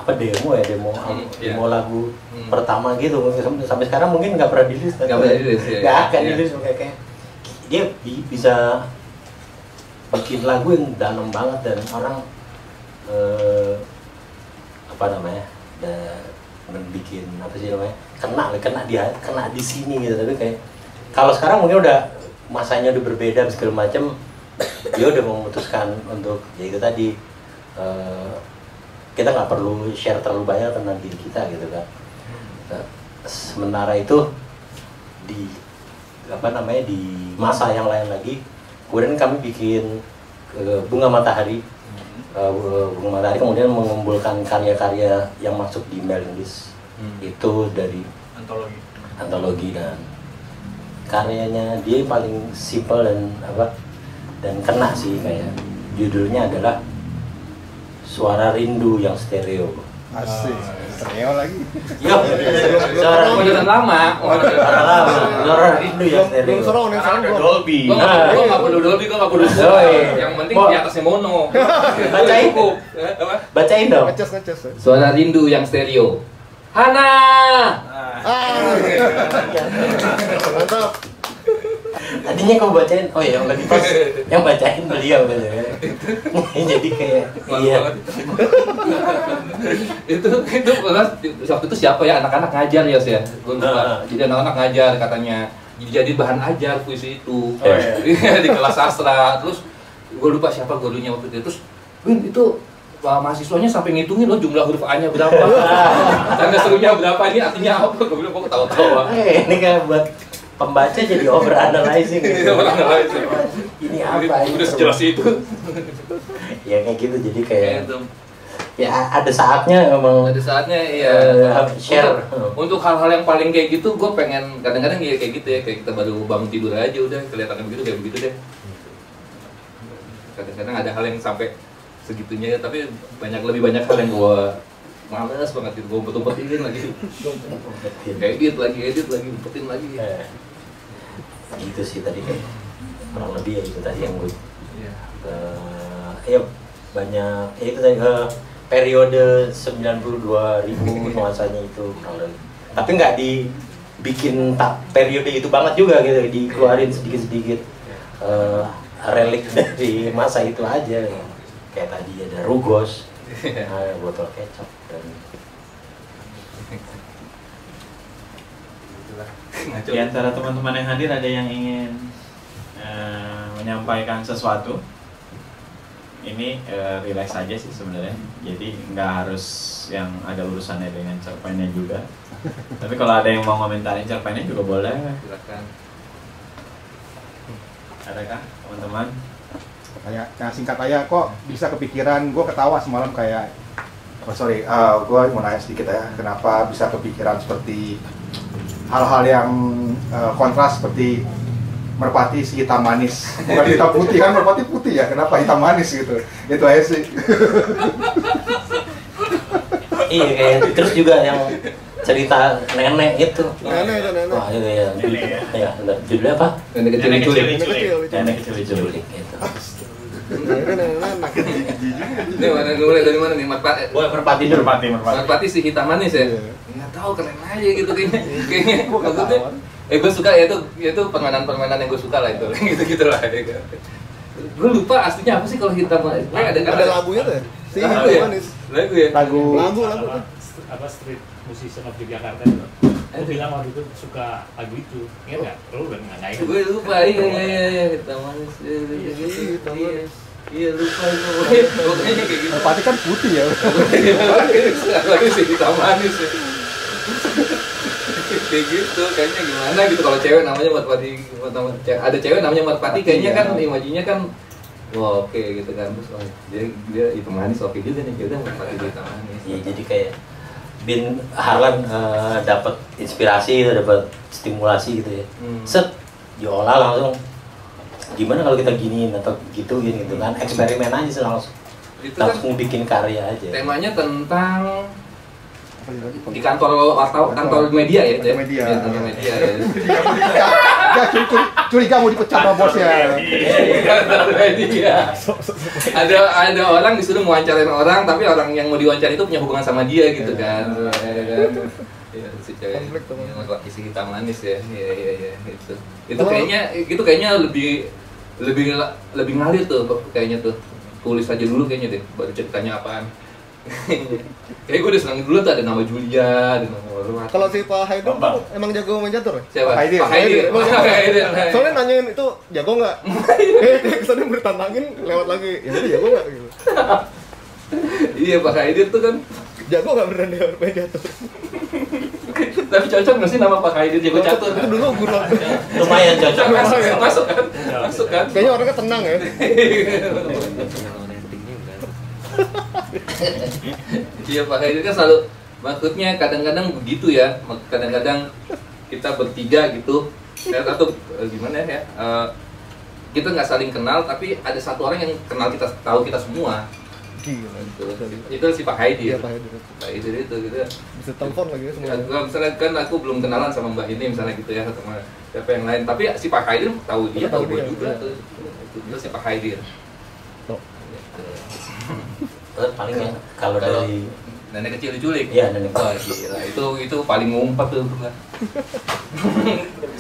demo lagu pertama gitu. Sampai sekarang mungkin nggak pernah dirilis, nggak akan dirilis. Kayak dia bisa bikin lagu yang dalam banget dan orang dan bikin kena di sini gitu. Tapi kayak kalau sekarang mungkin udah masanya udah berbeda segala macam, dia udah memutuskan untuk ya itu tadi, kita nggak perlu share terlalu banyak tentang diri kita gitu kan. Sementara itu di masa yang lain lagi, kemudian kami bikin bunga matahari. Bunga matahari kemudian mengumpulkan karya-karya yang masuk di mailing list. Itu dari antologi dan karyanya dia paling simple dan kena sih, kayak judulnya adalah Suara Rindu yang Stereo. Asik, stereo lagi. Suara Rindu yang Stereo. Dolby. Gue nggak perlu Dolby, gue nggak perlu Dolby. Yang penting di atasnya mono. Bacain dong. Ngecas. Suara Rindu yang Stereo. Hana. Mantap. Tadinya kau bacain, oh ya yang bacain beliau gitu. Jadi kayak itu waktu itu siapa ya, anak-anak ngajar ya sih ya, gue lupa. Jadi anak-anak ngajar katanya jadi bahan ajar puisi itu di kelas sastra. Terus gue lupa siapa gurunya waktu itu. Terus Win itu mahasiswanya sampai ngitungin loh jumlah huruf A-nya berapa, tanda serunya berapa, ini artinya apa? Gue bilang kok tahu-tahu. Ini kayak buat pembaca jadi overanalyzing gitu. Ini apa? Udah sejelas itu. Ya kayak gitu, jadi kayak ya ada saatnya memang. Ada saatnya iya. Share. Untuk hal-hal yang paling kayak gitu, gue pengen kadang-kadang ya kayak gitu ya, kayak kita baru bangun tidur aja udah kelihatannya begitu kayak begitu deh. Kadang-kadang ada hal yang sampai segitunya, tapi lebih banyak hal yang gue males banget gitu, gue umpet-umpetin lagi, edit lagi, umpetin lagi. Gitu sih tadi kayak kurang lebih ya itu tadi yang gue Iya. ya banyak ya itu tadi periode 92.000 nuansanya itu kurang lebih. Tapi nggak dibikin tak periode itu banget juga gitu, dikeluarin sedikit-sedikit relik dari masa itu aja. Kayak tadi ada Rugos, ada botol kecap dan Di antara teman-teman yang hadir ada yang ingin menyampaikan sesuatu. Ini relax saja sih sebenarnya. Jadi nggak harus yang ada urusannya dengan cerpennya juga. Tapi kalau ada yang mau komentarin cerpennya juga boleh. Silakan. Adakah teman-teman? Kayak yang singkat aja kok bisa kepikiran, gue ketawa semalam kayak gue mau nanya sedikit ya, kenapa bisa kepikiran seperti hal-hal yang kontras seperti merpati si hitam manis, bukan hitam putih kan, merpati putih ya, kenapa hitam manis gitu, itu aja sih. iya kayak terus juga yang cerita nenek itu. Nenek. Wah itu ya. Nenek ya. Ya, benar. Judulnya apa? Nenek kecil Nenek diculik. kecil. Nenek kecil diculik. Julik gitu. Nenek. Ini mana mulai dari mana nih? Merpati dulu. Merpati si hitam manis ya? Iya. Nggak tahu, keren aja gitu kayaknya maksudnya gue suka ya itu permainan yang gue suka lah itu gitu lah ya. Gue lupa aslinya apa sih kalau hitam manis. Ada lagunya tuh ya? Si Lagu hitam ya? manis. Lagu ya? Lagu Lagu. apa street musician of Yogyakarta itu. Aku bilang waktu itu suka lagu itu, ingat nggak? Lu udah nggak ingat? Gue lupa, iya hitam manis. hitam manis. Iya lupa itu. Pokoknya kayak gitu. merpati kan putih ya. Lagu si hitam manis ya. Kayak gitu, kayaknya gimana gitu kalau cewek namanya merpati, ada cewek namanya merpati kayaknya kan imajinya kan wah oke gitu kan, terus oh, dia hitam manis oke juga nih, udah merpati hitam manis. Iya, jadi kayak Bin Harlan dapat inspirasi, dapat stimulasi gitu ya. Set diolah langsung. Gimana kalau kita giniin atau gituin gitu kan, eksperimen aja sih langsung. Itu kan Langsung bikin karya aja. temanya tentang di kantor media ya, Kantor media. Ya, kantor media ya. Ya curiga mau dipecat sama bosnya. Kantor media. Ada orang disuruh mewawancarin orang, tapi orang yang mau diwawancara itu punya hubungan sama dia gitu kan. Ya, si cewek Konflik tuh. yang laki si hitam manis ya. Iya itu. Itu kayaknya lebih ngalir tuh kayaknya tuh. Tulis aja dulu kayaknya deh, baru ceritanya apaan. Kayak gue udah senang dulu tuh ada nama Julia, ada nama Luar. Kalau si Pak Haidar tuh emang jago main catur ya? Siapa? Pak Haidir. Pak Haidir. Pak Haidir. Soalnya nanyain itu jago nggak? Kesannya bertantangin lewat lagi. Ya itu jago nggak? Gitu. Iya Pak Haidir tuh kan. Jago nggak beneran dia main catur? Tapi cocok nggak sih nama Pak Haidir jago catur? Itu dulu guru. Lumayan cocok. Masuk kan? Kayaknya orangnya tenang ya. Iya Pak Haidir kan selalu, maksudnya kadang-kadang begitu ya, kadang-kadang kita bertiga gitu atau gimana ya, kita nggak saling kenal tapi ada satu orang yang kenal kita, tahu kita semua. Gila. Itu si Pak Haidir. Iya Pak Haidar. Pak Haidir itu gitu. Bisa telepon lagi ya semua. Kalau misalnya kan aku belum kenalan sama Mbak ini misalnya gitu ya, sama siapa yang lain, tapi si Pak Haidir tahu dia, tahu gue juga tuh. Itu si Pak Haidir. Tuh. Paling ya kalau dari nenek kecil diculik. Iya, nenek Wah, kecil. gila. Itu paling ngumpat tuh kan.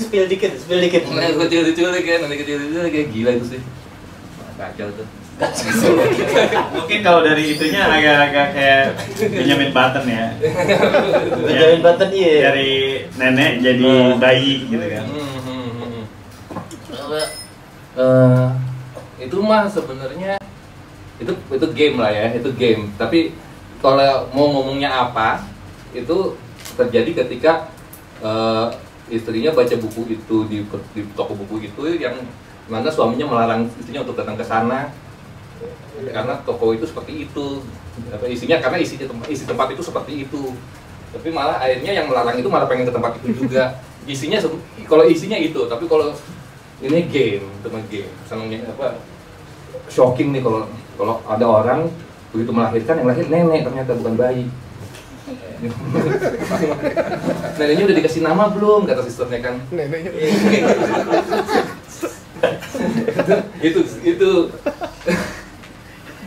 spill dikit. Nenek kecil diculik ya, nenek kecil diculik kayak gila itu sih. Kacau tuh. Mungkin kalau dari itunya agak-agak kayak Benjamin Button ya. Benjamin Button iya. Dari nenek jadi bayi gitu kan. Itu mah sebenarnya itu game lah ya, itu game. Tapi kalau mau ngomongnya apa, itu terjadi ketika istrinya baca buku itu di toko buku itu yang mana suaminya melarang istrinya untuk datang ke sana karena toko itu seperti itu. Karena isi tempat itu seperti itu. Tapi malah akhirnya yang melarang itu malah pengen ke tempat itu juga. Kalau isinya itu, tapi kalau ini game, teman game. Senangnya apa? Shocking nih kalau ada orang begitu melahirkan yang lahir nenek ternyata bukan bayi. Neneknya udah dikasih nama belum? Kata sisternya kan. Neneknya.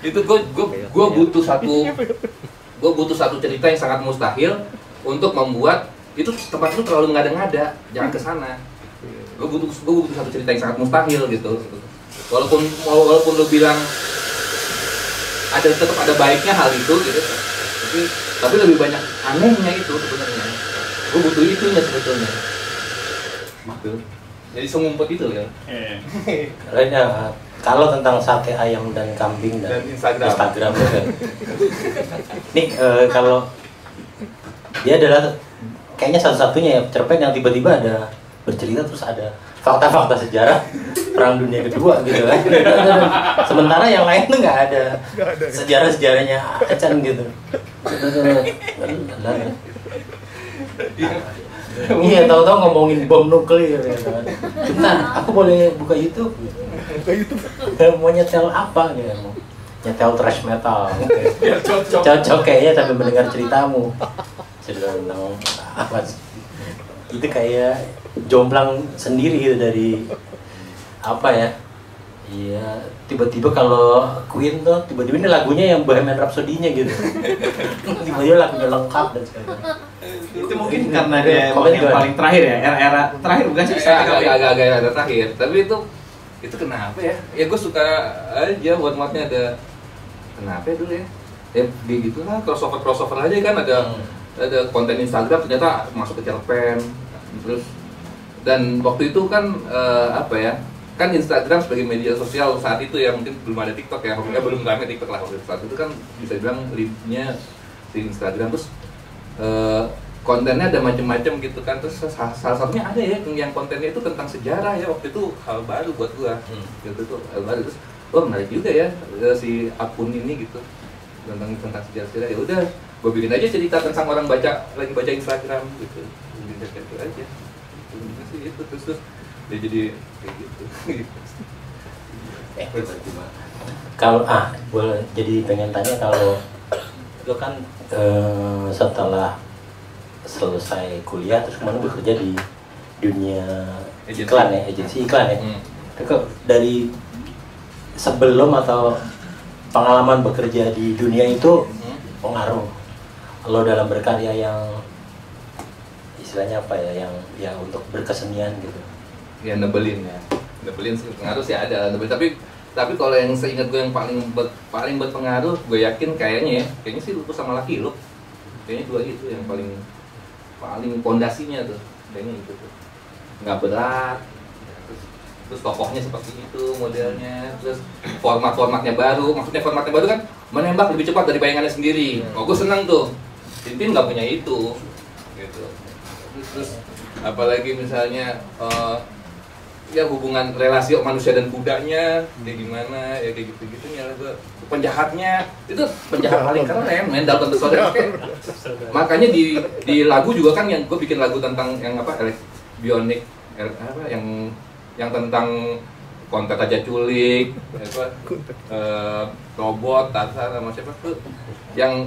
itu gue butuh satu cerita yang sangat mustahil untuk membuat itu tempat itu terlalu ngada-ngada, jangan ke sana. Gue butuh satu cerita yang sangat mustahil gitu. Walaupun lu bilang tetap ada baiknya hal itu gitu, tapi lebih banyak anehnya itu sebenarnya. Gue butuh itunya sebetulnya. Gitu. Jadi sengumpet itu ya. Karena kalau tentang sate ayam dan kambing dan Instagram ya. Nih kalau dia adalah kayaknya satu-satunya ya cerpen yang tiba-tiba ada bercerita terus ada fakta-fakta sejarah Perang Dunia Kedua gitu kan. Sementara yang lain tuh nggak ada sejarah-sejarahnya Acan gitu. Iya, tahu-tahu ngomongin bom nuklir ya kan. Bentar, aku boleh buka YouTube? Buka YouTube. Mau nyetel apa gitu? Nyetel thrash metal. Cocok kayaknya sambil mendengar ceritamu. Cerita tentang apa sih? Itu kayak jomplang sendiri gitu dari apa ya? Iya, tiba-tiba kalau Queen tuh tiba-tiba ini lagunya yang Bohemian Rhapsody-nya gitu. Tiba-tiba lagunya lengkap dan sebagainya. Itu mungkin karena dia yang paling terakhir ya, era terakhir bukan sih? Agak era terakhir, tapi itu kenapa ya? Ya gue suka aja buat muatnya ada kenapa ya dulu ya? Ya begitu lah, crossover aja kan ada konten Instagram ternyata masuk ke cerpen terus dan waktu itu kan apa ya? Kan Instagram sebagai media sosial saat itu ya mungkin belum ada TikTok ya, belum rame TikTok lah waktu saat itu kan bisa dibilang leadnya di Instagram terus kontennya ada macam-macam gitu kan terus salah satunya ada ya yang kontennya itu tentang sejarah ya waktu itu hal baru buat gua gitu tuh hal baru terus menarik juga ya si akun ini gitu tentang sejarah ya udah gua bikin aja cerita tentang orang lagi baca Instagram gitu gitu aja itu terus dia jadi kayak gitu. Kalau boleh jadi pengen tanya kalau lo kan setelah selesai kuliah terus kemudian bekerja di dunia iklan ya, agensi iklan ya. Dari sebelum atau pengalaman bekerja di dunia itu pengaruh lo dalam berkarya yang istilahnya apa ya yang untuk berkesenian gitu. Ya nebelin sih pengaruh sih ada tapi kalau yang seingat gue yang paling berpengaruh gue yakin kayaknya sih Lupus sama Laki Luke kayaknya dua itu yang paling pondasinya tuh kayaknya itu tuh nggak berat terus tokohnya seperti itu modelnya terus formatnya baru maksudnya formatnya baru kan menembak lebih cepat dari bayangannya sendiri gue seneng tuh Tintin nggak punya itu gitu terus apalagi misalnya ya hubungan relasi manusia dan kudanya kayak gimana ya kayak gitu-gitunya lah penjahat paling keren main dalam bentuk saudara makanya di lagu juga kan yang gue bikin lagu tentang yang apa Bionic apa yang tentang konten aja culik robot Tarzan sama siapa tuh yang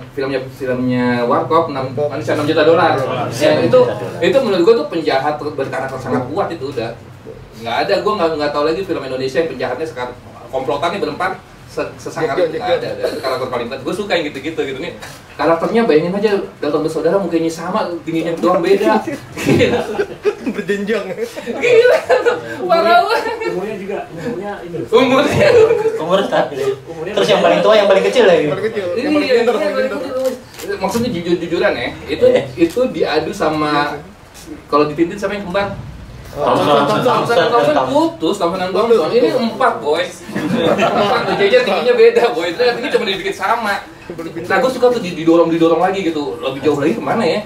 filmnya Warkop manusia $6 juta ya itu menurut gue tuh penjahat berkarakter sangat kuat itu udah nggak ada gue nggak tahu lagi film Indonesia yang penjahatnya sekarang komplotannya berempat sesangat itu nggak ada karakter paling kuat gue suka yang gitu nih karakternya bayangin aja Dalton bersaudara mukanya sama tingginya doang beda berjenjang gila parah umurnya ini umurnya terus yang paling tua yang paling kecil lagi yang paling pintar maksudnya jujuran ya itu diadu sama kalau di Tintin sama yang kembar Thompson putus, Thompson ini 4 boy 4 jajar tingginya beda boy itu artinya cuma dibikin sama nah gue suka tuh didorong lagi gitu lebih jauh lagi kemana ya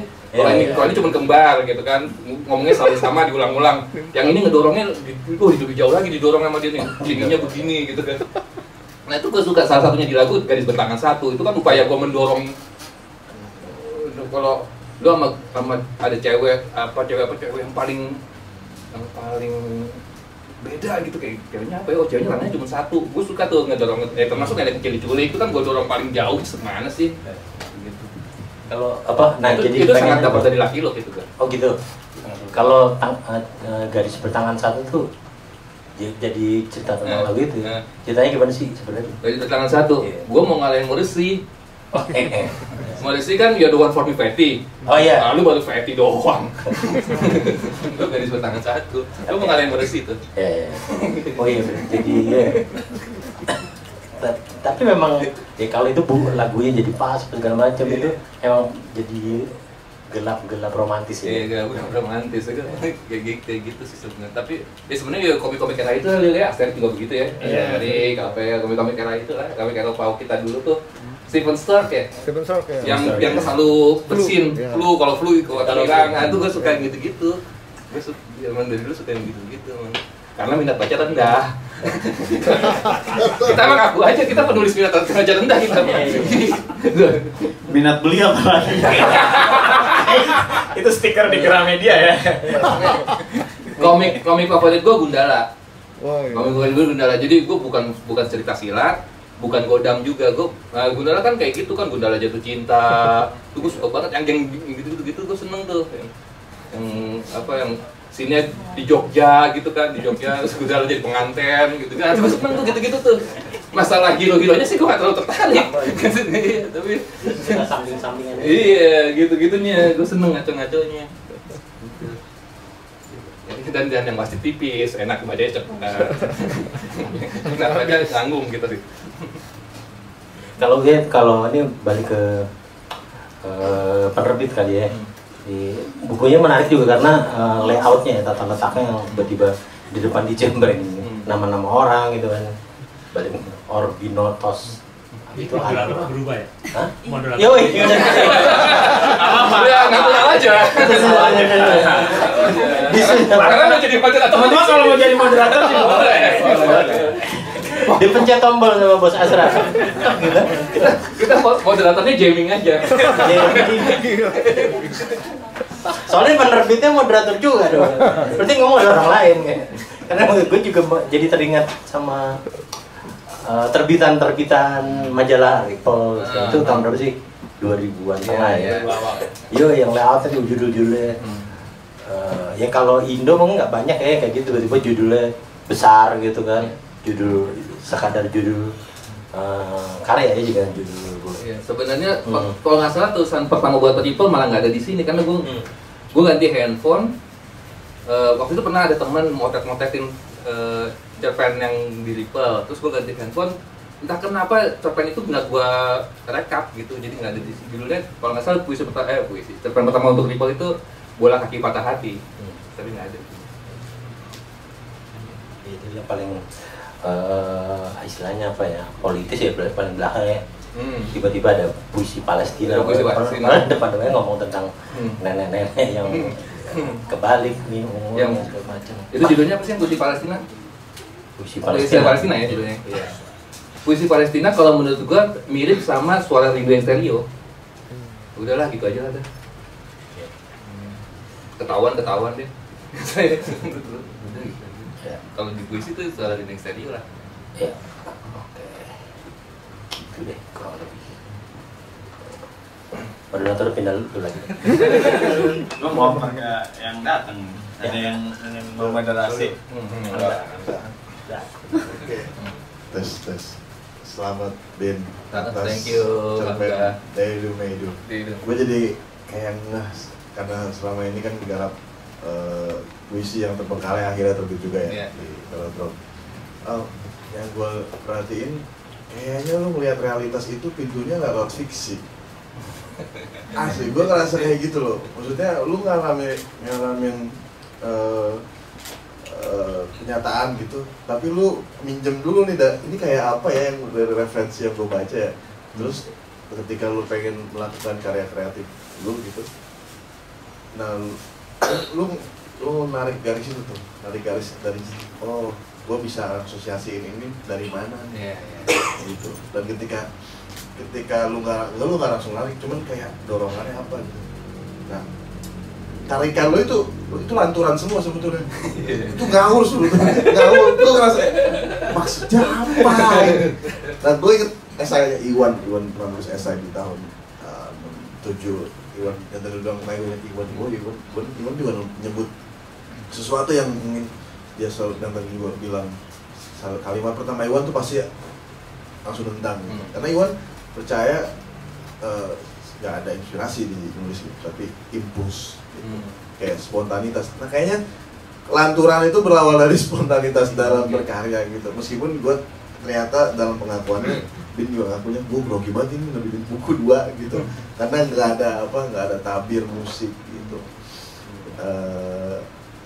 kalau ini cuma kembar gitu kan ngomongnya selalu sama diulang-ulang yang ini ngedorongnya lebih jauh lagi didorong sama dia nih tingginya begini gitu kan nah itu gue suka salah satunya di lagu Gadis Bertangan Satu itu kan upaya gue mendorong kalau lu sama ada cewek yang paling beda gitu kayaknya apa ya ceweknya warnanya cuma satu gue suka tuh ngedorong termasuk ada kecil diculik itu kan gue dorong paling jauh semana sih gitu Kalau apa? Nah, itu, jadi itu sangat pengen dapat apa? dari laki lo gitu kan. Oh gitu. Kalau garis bertangan satu tuh jadi cerita tentang lagu itu. Ceritanya gimana sih sebenarnya? Dari tangan satu, Iya. gue mau ngalahin Morrissey. Oh, Morrissey kan You're the One for Me Fatty. Oh iya. Nah, lu baru Fatty doang. Gue garis bertangan satu. Gue mau ngalahin Morrissey tuh. Ya. Oh iya, jadi ya. Tapi memang ya kalau itu lagunya jadi pas segala macam itu emang jadi gelap romantis ya. Iya, gak romantis kayak gitu sih sebenarnya. Tapi ya sebenarnya ya komik-komik era itu ya, Aster juga begitu ya. Jadi komik-komik era itu lah, komik era pau kita dulu tuh. Stephen Stark ya. Stephen Stark ya. Yang selalu bersin, Iya. kalau flu hilang, itu gue suka yang gitu-gitu. Gue emang dari dulu suka yang gitu-gitu, man. Karena minat baca rendah. Kita emang ngaku aja kita penulis minat baca rendah kita. Minat beli apa lagi? Itu stiker di Gramedia ya. Komik favorit gue Gundala. Wah, iya. Komik favorit gue Gundala. Jadi gue bukan cerita silat, bukan godam juga. Gundala kan kayak gitu kan, Gundala jatuh cinta. Itu gue suka banget yang gitu gue seneng tuh. Yang apa yang sini di Jogja gitu kan, di Jogja terus Gundala jadi pengantin gitu kan. Gue seneng tuh gitu-gitu tuh. Masalah hero-heronya sih gue gak terlalu tertarik. Tapi Samping-sampingan. iya, gitu-gitunya gue seneng ngaco-ngaconya. Dan yang pasti tipis, enak bacanya cepat. Enak baca tanggung gitu sih. Kalau ini balik ke penerbit kali ya. Bukunya menarik juga karena layoutnya ya, tata letaknya yang tiba-tiba di depan dijembreng nama-nama orang gitu kan. Balik Orbinotos itu Moderator berubah ya? Hah? Moderator. Yoi. Ya, ngaku aja. Karena mau jadi moderator Teman-teman kalau mau jadi moderator sih boleh. Dipencet tombol sama Bos Asra. Kita moderatornya jamming aja. Soalnya penerbitnya moderator juga dong. Berarti ngomong ada orang lain kan. Karena gue juga jadi teringat sama terbitan majalah Ripple. Itu tahun berapa sih? 2000-an tengah ya. Yo, yang layoutnya tuh judul-judulnya. Ya kalau Indo mungkin nggak banyak ya kayak gitu, tiba-tiba judulnya besar gitu kan. Judul sekadar judul karya ya juga judul gue. Ya, sebenarnya kalau nggak salah tulisan pertama buat Ripple malah nggak ada di sini karena gue ganti handphone. Waktu itu pernah ada teman motet-motetin cerpen yang di Ripple, terus gue ganti handphone. Entah kenapa cerpen itu nggak gue rekap gitu, jadi nggak ada di sini. Judulnya kalau nggak salah puisi cerpen pertama untuk Ripple itu Bola Kaki Patah Hati, tapi nggak ada. Itu yang paling istilahnya apa ya, politis ya, paling belakang ya. Tiba-tiba ada puisi Palestina. Puisi Palestina. Malah depan-depannya ngomong tentang nenek-nenek yang kebalik minum Yang segala macam. Itu judulnya apa sih yang puisi Palestina? Puisi Puisi Palestina. Palestina ya judulnya. Iya. Puisi Palestina kalau menurut gua mirip sama Suara Rindu yang Stereo. Udahlah gitu aja lah dah. Ketahuan deh. Udah gitu aja. Ya. Kalau di puisi itu Suara Rindu yang Stereo lah. Ya. Oke. Gitu deh kurang lebih. Moderator pindah dulu lagi. Gue mau pakai yang datang. Ada yang memoderasi. Tes. Selamat Ben. Thank you, Cerpen Bangga. Daidu Meidu. Gue jadi kayak ngeh karena selama ini kan digarap puisi yang terbengkalai akhirnya terbit juga ya Iya. di Velodrome. Yang gue perhatiin kayaknya lu melihat realitas itu pintunya nggak lewat fiksi. Asli, gue ngerasa kayak gitu loh. Maksudnya lu ngalamin kenyataan gitu, tapi lu minjem dulu nih, ini kayak apa ya yang dari referensi yang gue baca ya. Terus ketika lu pengen melakukan karya kreatif lu gitu, nah lu narik garis itu tuh, narik garis dari oh gue bisa asosiasiin ini dari mana nih, gitu. Dan ketika lu nggak langsung narik, cuman kayak dorongannya apa gitu. Nah, tarikan lu itu lanturan semua sebetulnya. Itu ngawur sebetulnya. Ngawur, lu ngerasa maksudnya apa? Nah, gue inget esainya Iwan pernah nulis esai di tahun setuju Iwan yang tadi bilang Maiwan Iwan juga nyebut sesuatu yang ingin dia selalu, yang tadi Iwan bilang kalimat pertama Iwan tuh pasti langsung tendang karena Iwan percaya nggak ada inspirasi di nulis gitu, tapi impuls gitu. Kayak spontanitas. Nah kayaknya lanturan itu berawal dari spontanitas dalam berkarya gitu. Meskipun gue ternyata dalam pengakuannya Bin juga ngakunya gue grogi banget ini nerbit buku 2 gitu karena nggak ada tabir musik gitu.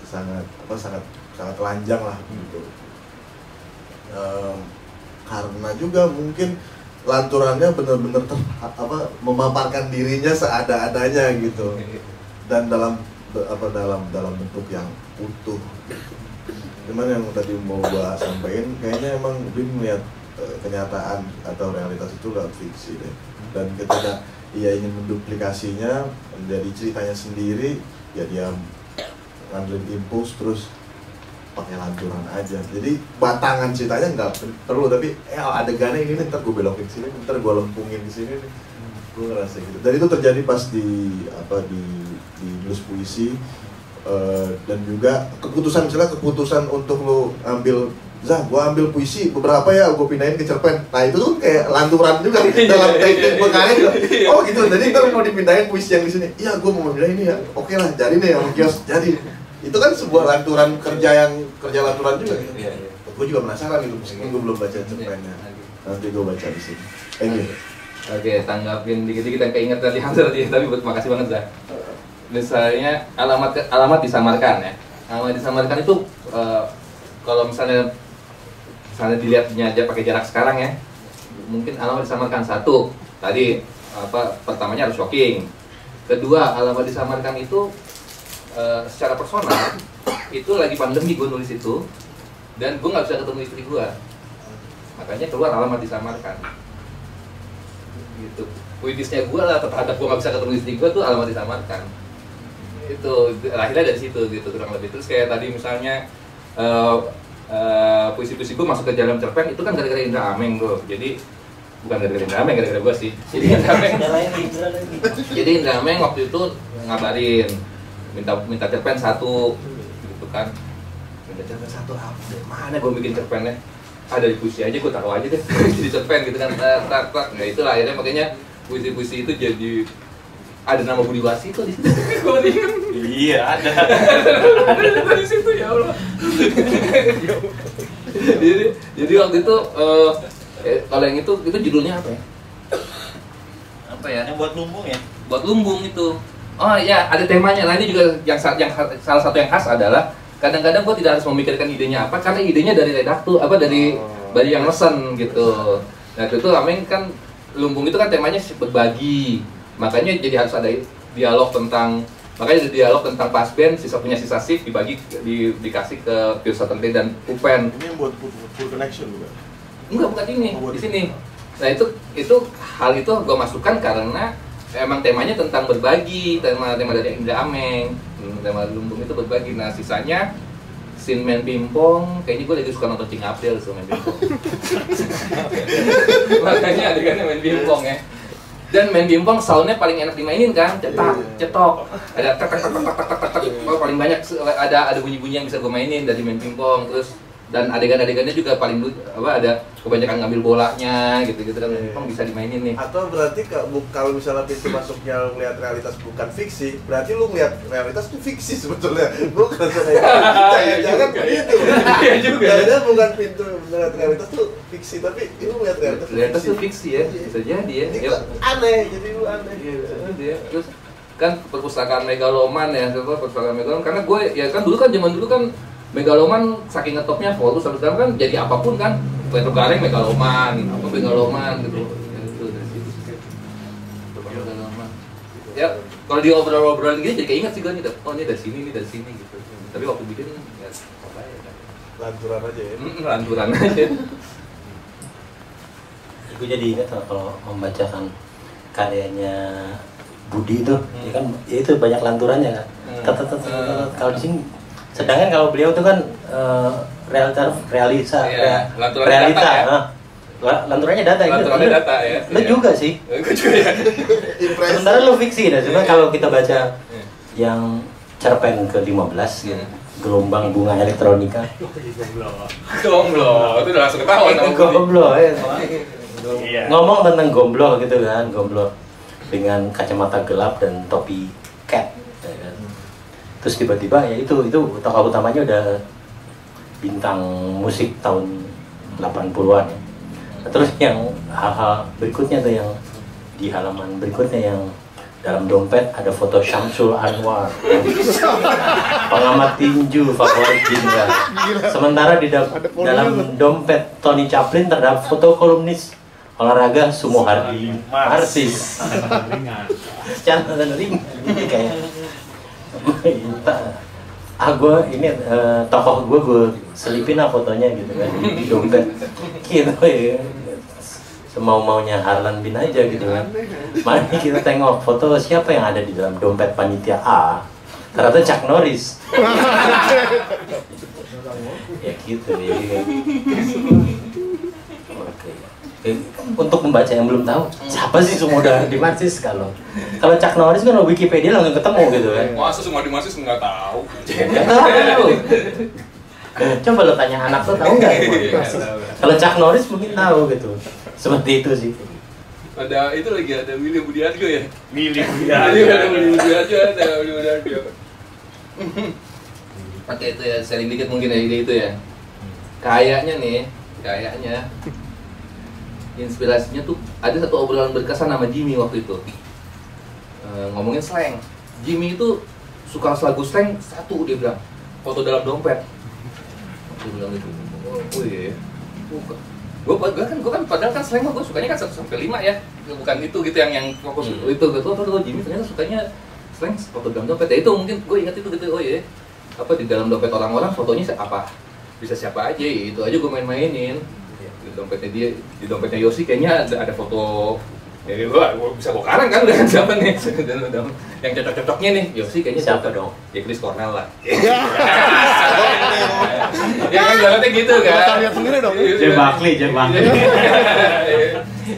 Sangat telanjang lah gitu. Karena juga mungkin lanturannya benar-benar memaparkan dirinya seada-adanya gitu dan dalam bentuk yang utuh gitu. Cuman yang tadi mau gua sampaikan kayaknya emang Bin melihat kenyataan atau realitas itu lewat fiksi deh, dan ketika ia ingin menduplikasinya menjadi ceritanya sendiri ya dia ngambil impuls terus pakai lanturan aja. Jadi batangan ceritanya nggak perlu, tapi adegannya ini nih, ntar gue belokin sini, ntar gue lempungin di sini nih. Gue ngerasa gitu. Dan itu terjadi pas di nulis puisi dan juga keputusan untuk lo ambil gue ambil puisi beberapa ya, gue pindahin ke cerpen. Nah itu tuh kayak lanturan juga dalam teknik berkarya. Oh gitu. Jadi ntar mau dipindahin puisi yang di sini. Iya, gue mau pindahin ini ya. Oke lah, jadi nih yang kios jadi. Itu kan sebuah lanturan kerja lanturan juga gitu. Iya. Gue juga penasaran gitu, meskipun gue belum baca cerpennya. Nanti gue baca di sini. Thank you. Oke, tanggapin dikit-dikit yang keinget dari Hamzah tadi, tapi makasih banget Zah. Misalnya alamat disamarkan ya. Alamat disamarkan itu kalau misalnya dilihatnya aja pakai jarak sekarang ya, mungkin alamat disamarkan satu tadi pertamanya harus shocking. Kedua, alamat disamarkan itu secara personal itu lagi pandemi gue nulis itu dan gue nggak bisa ketemu istri gue, makanya keluar alamat disamarkan gitu. Puitisnya gue lah terhadap gue nggak bisa ketemu istri gue tuh alamat disamarkan itu akhirnya dari situ gitu kurang lebih. Terus kayak tadi misalnya puisi-puisi gue masuk ke dalam cerpen itu kan gara-gara Indra Ameng bro, jadi bukan gara-gara Indra Ameng, gara-gara gue sih. Jadi Indra Ameng waktu itu ngabarin minta cerpen 1 gitu kan, minta cerpen 1 apa deh, mana gue bikin cerpennya, ada di puisi aja gue taruh aja deh jadi cerpen gitu kan, tak. Nah itulah akhirnya makanya puisi-puisi itu jadi ada nama Budi Warsito di situ. Iya ada di situ ya Allah. jadi waktu itu kalau yang itu judulnya apa ya? Yang buat lumbung ya? Buat lumbung itu. Oh iya, ada temanya. Nah ini juga yang salah satu yang khas adalah kadang-kadang gue tidak harus memikirkan idenya apa, karena idenya dari redaktur dari yang mesen gitu. Nah itu Ameng kan lumbung itu kan temanya berbagi, makanya jadi harus ada dialog tentang pasben, punya sisa shift dikasih ke Pure Saturday dan Upen. Ini yang buat full connection juga? Enggak, bukan ini, di sini. Nah itu hal itu gue masukkan karena emang temanya tentang berbagi, tema dari Indra Ameng, tema lumbung itu berbagi. Nah sisanya scene main pingpong, kayaknya gue lagi suka nonton Cing Abdel so main pingpong. Makanya adegannya main pingpong ya. Dan main pingpong soundnya paling enak dimainin kan, cetok, ada tak, paling banyak ada bunyi-bunyi yang bisa gue mainin dari main pingpong. Terus dan adegan-adegannya juga paling ada kebanyakan ngambil bolanya gitu kan, pingpong bisa dimainin nih. Atau berarti kalau misalnya pintu masuknya lu ngeliat realitas bukan fiksi, berarti lu ngeliat realitas itu fiksi sebetulnya. Bukan jangan begitu. Iya juga. Jangan bukan pintu ngeliat realitas tuh fiksi, tapi lu ngeliat realitas tuh fiksi ya, bisa jadi ya. Itu aneh, jadi lu aneh. Iya. Terus kan perpustakaan megaloman ya, perpustakaan megaloman karena gue ya kan zaman dulu kan megaloman saking ngetopnya foto sampai sekarang kan jadi apapun kan, Petro Gareng megaloman gitu ya, itu dari situ megaloman ya. Kalau di obrol-obrol gini jadi keinget sih gue nih, oh ini dari sini gitu, tapi waktu bikin ya apa ya kan lanturan aja ya. Lanturan aja. Gue jadi ingat kalau membacakan karyanya Budi itu, ya kan itu banyak lanturannya kan. Kalau di sini sedangkan kalau beliau itu kan realita, realita ya? Lenturannya data itu. Lenturannya data ya. Lu juga sih. Gue juga ya. Sementara lu fiksi dah. Cuma kalau kita baca yang cerpen ke-15 gitu. Gelombang bunga elektronika. Gomblo, itu udah langsung ketahuan sama gue. Gomblo ya. Iya. Ngomong tentang gomblo gitu kan, gomblo dengan kacamata gelap dan topi cat. Ya kan? Terus tiba-tiba ya itu tokoh utamanya udah bintang musik tahun 80-an ya. Terus yang hal-hal berikutnya tuh yang di halaman berikutnya yang dalam dompet ada foto Syamsul Anwar, pengamat tinju favorit Indra. Sementara di dalam dompet Tony Chaplin terdapat foto kolumnis olahraga Sumo Hardi Marsis. Catatan ring kayak gue ini tokoh gue selipin lah fotonya gitu kan di dompet gitu ya, semau-maunya Harlan Bin aja gitu kan. Mari kita tengok foto siapa yang ada di dalam dompet panitia A, ternyata Chuck Norris. Ya gitu ya. Oke. Untuk membaca yang belum tahu siapa sih Sumo Hardi Marsis, kalau Chuck Norris kan Wikipedia langsung ketemu gitu kan. Masa Sumo Hardi Marsis nggak tahu? Nggak tahu. Coba lo tanya anak lo tahu nggak? Kalau Chuck Norris mungkin tahu gitu. Seperti itu sih. Ada itu lagi ada Willy Budiarjo ya. Milih Ada Willy Budiarjo, ada Willy Budiarjo. Oke itu ya sharing dikit mungkin ya ide itu ya. Kayaknya inspirasinya tuh ada satu obrolan berkesan sama Jimmy waktu itu. Ngomongin slang. Jimmy itu suka lagu slang satu dia bilang, foto dalam dompet. Dia bilang gitu. Oh iya. Gue kan padahal kan slang gue sukanya kan 1-5 ya. Bukan itu gitu yang fokus itu tuh Jimmy ternyata sukanya slang foto dalam dompet. Ya itu mungkin gue ingat itu gitu. Oh iya. Apa di dalam dompet orang-orang fotonya apa? Bisa siapa aja, itu aja gue main-mainin. Di dompetnya Yosi kayaknya ada foto ya gua bisa bokaran kan dengan siapa nih yang cocok-cocoknya nih Yosi kayaknya Siapa dong? Ya Chris Cornell lah. Ya kan ibaratnya gitu kan. Kita lihat sendiri dong. Jay Buckley.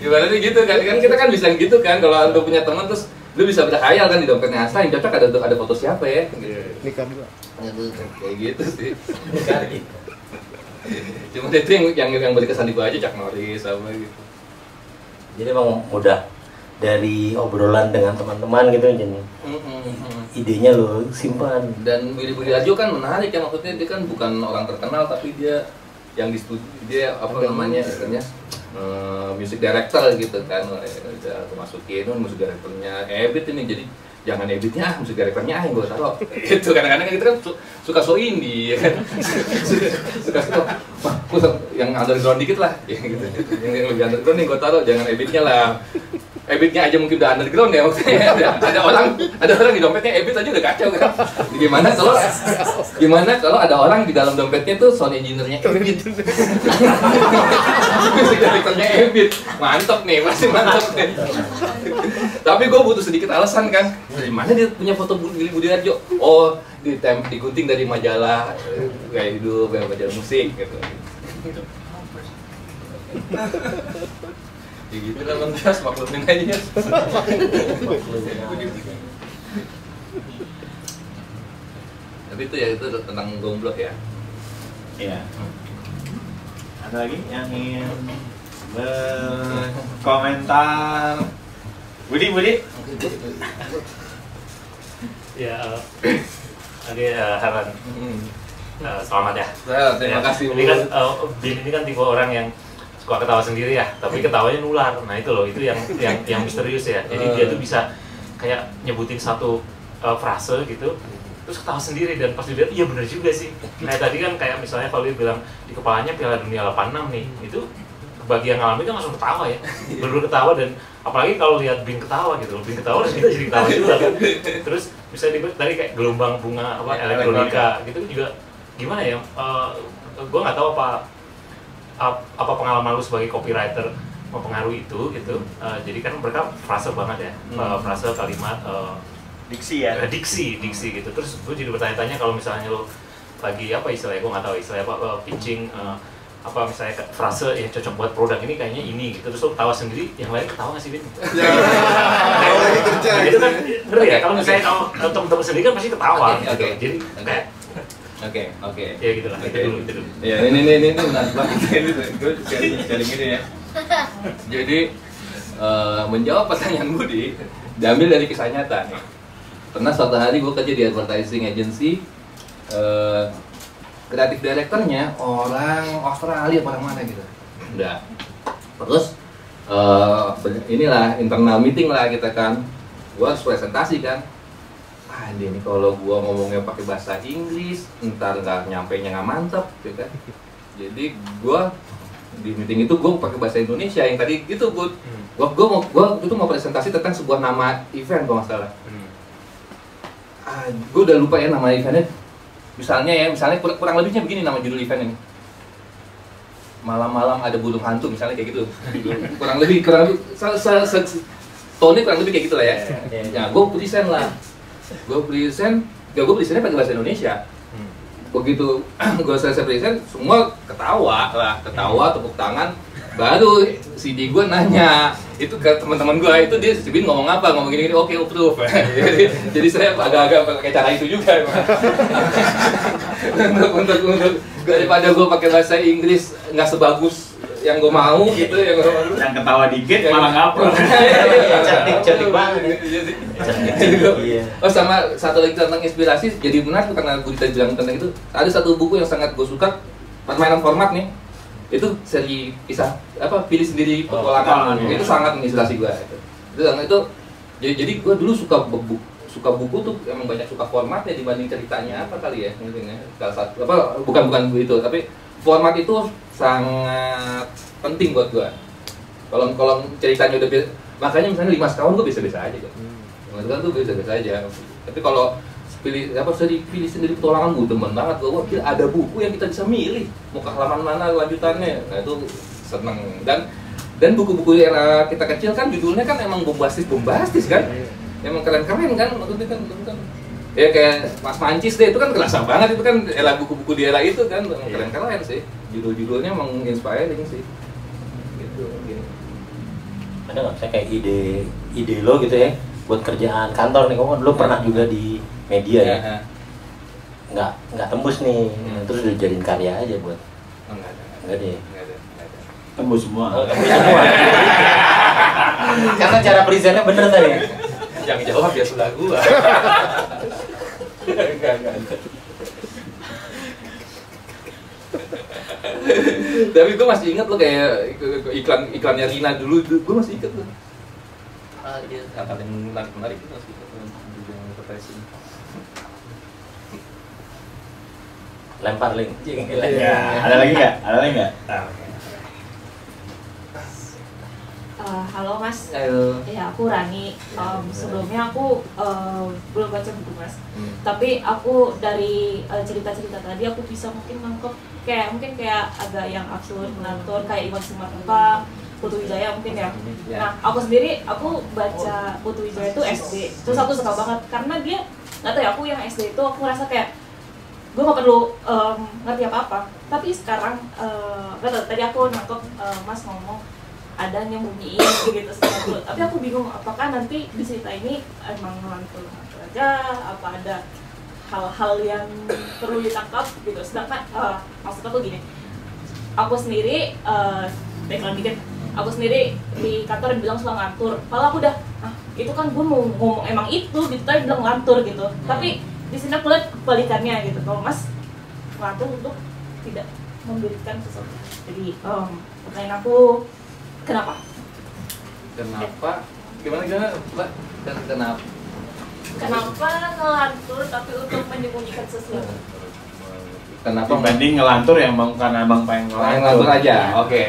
Ibaratnya gitu kan kita kan bisa gitu kan kalau lu punya teman terus lu bisa berkhayal kan di dompetnya Asta yang cocok ada foto siapa ya. Nikah juga. Kayak gitu sih. Cuma itu yang berkesan di gua aja Chuck Norris apa gitu. Jadi emang mudah dari obrolan dengan teman-teman gitu jadi idenya lo simpan. Dan Willy Budiarjo kan menarik ya, maksudnya dia kan bukan orang terkenal tapi dia yang di studio dia apa namanya istilahnya music director gitu kan, udah masukin musik directornya Ebit ini, jadi jangan Ebitnya musik directornya yang gue taruh itu kadang-kadang kita kan suka so indie ya kan suka yang underground dikit lah ya, gitu yang lebih underground nih gue taruh, jangan Ebitnya lah. Ebitnya aja mungkin udah underground ya maksudnya ada orang di dompetnya Ebit aja udah kacau kan. Gimana kalau ada orang di dalam dompetnya tuh sound engineer-nya Ebit. Musik directornya Ebit. Mantap nih, masih mantap nih. Tapi gue butuh sedikit alasan kan. Dari mana dia punya foto Willy Budiarjo? Oh, digunting dari majalah kayak hidup, kayak majalah musik gitu. Ya gitu lah Bang Jas, maklumin aja. Tapi itu ya, itu tentang gomblo ya. Iya. Ada lagi yang ingin berkomentar? Budi? Ya, oke, Harlan. Selamat ya. Terima kasih. Ini kan Bin ini kan tipe orang yang suka ketawa sendiri ya, tapi ketawanya nular. Nah itu loh, itu yang misterius ya. Jadi dia tuh bisa kayak nyebutin satu frase gitu, terus ketawa sendiri dan pas dilihat iya bener juga sih. Nah tadi kan kayak misalnya kalau dia bilang di kepalanya Piala Dunia 86 nih, itu bagi yang ngalamin kan langsung ketawa ya, bener-bener ketawa. Dan apalagi kalau lihat Bin ketawa gitu, Bin ketawa dan kita jadi ketawa juga kan. Terus bisa tadi kayak gelombang bunga apa elektronika gitu juga gimana ya? Gue nggak tahu apa pengalaman lu sebagai copywriter mempengaruhi itu gitu. Jadi kan mereka frase banget ya, frase kalimat Diksi ya? Diksi gitu. Terus gue jadi bertanya-tanya kalau misalnya lu lagi apa istilahnya, gue nggak tahu istilahnya apa, pitching apa misalnya frase yang cocok buat produk ini kayaknya ini gitu, terus lo ketawa sendiri, yang lain ketawa nggak sih, Bin? Kalau lagi kerja Itu kan ngeri ya, kalau misalnya kalau temen-temen sendiri kan pasti ketawa Oke, gitu. oke. Jadi kayak Oke. ya gitu lah, itu dulu. Ya, ini menarik banget. Ini gue sharing ini ya. Jadi menjawab pertanyaan Budi diambil dari kisah nyata nih. Pernah suatu hari gue kerja di advertising agency, kreatif direkturnya orang Australia orang mana gitu. Udah. Terus inilah internal meeting lah kita kan. Gue harus presentasi kan. Ini kalau gua ngomongnya pakai bahasa Inggris, ntar nggak nyampainya nggak mantap, gitu kan. Jadi gua di meeting itu gua pakai bahasa Indonesia yang tadi itu gua itu mau presentasi tentang sebuah nama event kalau nggak salah. Gua udah lupa ya nama eventnya. Misalnya kurang lebihnya begini nama judul event ini. Malam-malam ada burung hantu misalnya kayak gitu. kurang lebih tone kurang lebih kayak gitu lah ya. Ya gua present lah. Gue presentnya pakai bahasa Indonesia. Begitu gue selesai present, semua ketawa, tepuk tangan. Baru CD gue nanya, itu ke teman-teman gue, itu dia Bin ngomong apa, ngomong gini, oke, approve. jadi saya agak-agak pakai cara itu juga. untuk daripada gue pakai bahasa Inggris nggak sebagus yang gue mau gitu, yang ketawa dikit malah ngupload. Cantik banget. Iya. Oh, sama satu lagi tentang inspirasi, jadi menarik karena gue bilang tentang itu. Ada satu buku yang sangat gue suka, permainan format nih. Itu seri kisah pilih sendiri petualangan. Itu sangat menginspirasi gue. Itu jadi gue dulu suka buku tuh emang banyak suka formatnya dibanding ceritanya apa kali ya mungkin ya. Salah satu bukan itu, tapi format itu sangat penting buat gue. Kalau ceritanya udah makanya misalnya 5 sekawan gue biasa-biasa aja kan. 5 sekawan tuh biasa-biasa aja. Tapi kalau pilih sendiri petualangan gue demen banget. Gue kira ada buku yang kita bisa milih mau ke halaman mana lanjutannya. Nah itu seneng. Dan buku-buku era kita kecil kan judulnya kan emang bombastis kan. Emang keren-keren kan maksudnya kan. Ya kayak Mas Mancis deh, itu kan kerasa banget, itu kan era buku-buku di era itu kan keren-keren sih. Judul-judulnya emang inspiring sih. Gitu. Ada nggak misalnya kayak ide lo gitu ya buat kerjaan kantor nih, kamu dulu pernah juga di media ya? Nggak tembus nih, terus udah jadiin karya aja buat? Nggak deh. Tembus semua. Tembus semua. Karena cara presentnya bener tadi. Yang jawab ya sudah gua. Enggak. Tapi gue masih ingat lo kayak iklannya Rina dulu, gue masih ingat lo. Dia kata yang menarik itu masih ingat juga advertising. Lempar link. Ya, ada lagi nggak? Halo Mas. Halo. Ya aku Rani. Sebelumnya aku belum baca buku Mas. Tapi aku dari cerita-cerita tadi aku bisa mungkin nangkep kayak agak yang absurd, mengatur kayak Iwan Simatupang, Putu Wijaya mungkin ya. Nah aku sendiri baca Putu Wijaya itu SD. Terus aku suka banget karena dia nggak tahu ya, aku yang SD itu aku ngerasa kayak gue nggak perlu ngerti apa-apa. Tapi sekarang nggak tahu, tadi aku nangkep Mas ngomong ada yang bunyiin gitu sesuatu, tapi aku bingung apakah nanti di cerita ini emang ngelantur aja, apa ada hal-hal yang perlu ditangkap gitu. Sedangkan maksud aku gini, aku sendiri background dikit, aku sendiri di kantor bilang suka ngantur, kalau aku udah itu kan gue mau ngomong emang itu gitu, tapi bilang ngantur gitu. Tapi di sini aku lihat kebalikannya gitu, kalau Mas ngantur untuk tidak memberikan sesuatu. Jadi pertanyaan aku, kenapa? Gimana Mbak? Kenapa? Kenapa ngelantur tapi untuk menyembunyikan sesuatu? Kenapa Dibanding ngelantur ya bang, karena abang pengen ngelantur aja? Oke.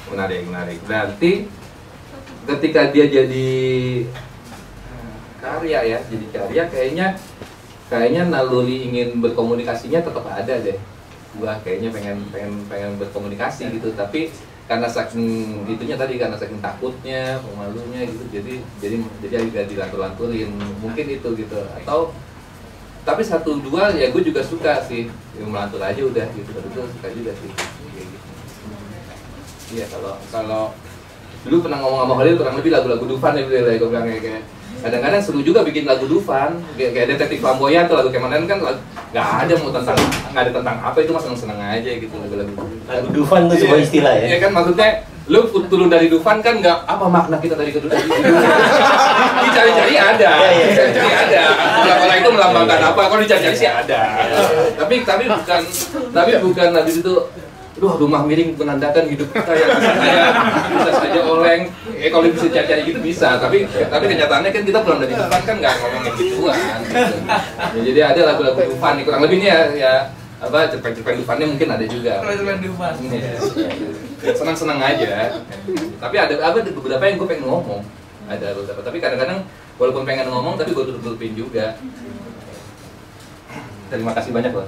Menarik. Berarti ketika dia jadi karya kayaknya naluri ingin berkomunikasinya tetap ada deh. Gua kayaknya pengen berkomunikasi gitu, tapi karena saking takutnya, pemalunya gitu, jadi agak dilantur-lanturin, mungkin itu gitu. Atau tapi 1-2 ya gue juga suka sih, ya, melantur aja udah gitu, itu suka juga sih. Iya, kalau dulu pernah ngomong sama Khalil kurang lebih lagu-lagu Dufan ya, gue bilang kayak kadang-kadang seru juga bikin lagu Dufan, kayak Detektif Flamboyan tuh, lagu kemarin kan nggak ada tentang apa, itu mah seneng-seneng aja gitu lagu-lagu. Lagu Dufan tuh sebuah istilah ya. Iya kan, maksudnya lu turun dari Dufan kan nggak apa makna kita tadi ke Dufan. Dicari-cari ada, dicari ada. Kalau itu melambangkan apa? Kalau dicari-cari sih ada. Tapi bukan habis itu. Duh, rumah miring menandakan hidup kita yang bisa saja oleng. Kalau bisa cari-cari gitu bisa, tapi kenyataannya kan kita pulang dari Dufan kan nggak ngomongin gituan. Gitu. Ya, jadi ada lagu-lagu Dufan, kurang lebih nih ya apa cerpen-cerpen Dufannya mungkin ada juga. Cerpen Dufan. Senang-senang aja. Tapi ada beberapa yang gue pengen ngomong. Ada beberapa, tapi kadang-kadang walaupun pengen ngomong, tapi gue tutup-tutupin juga. Terima kasih banyak loh.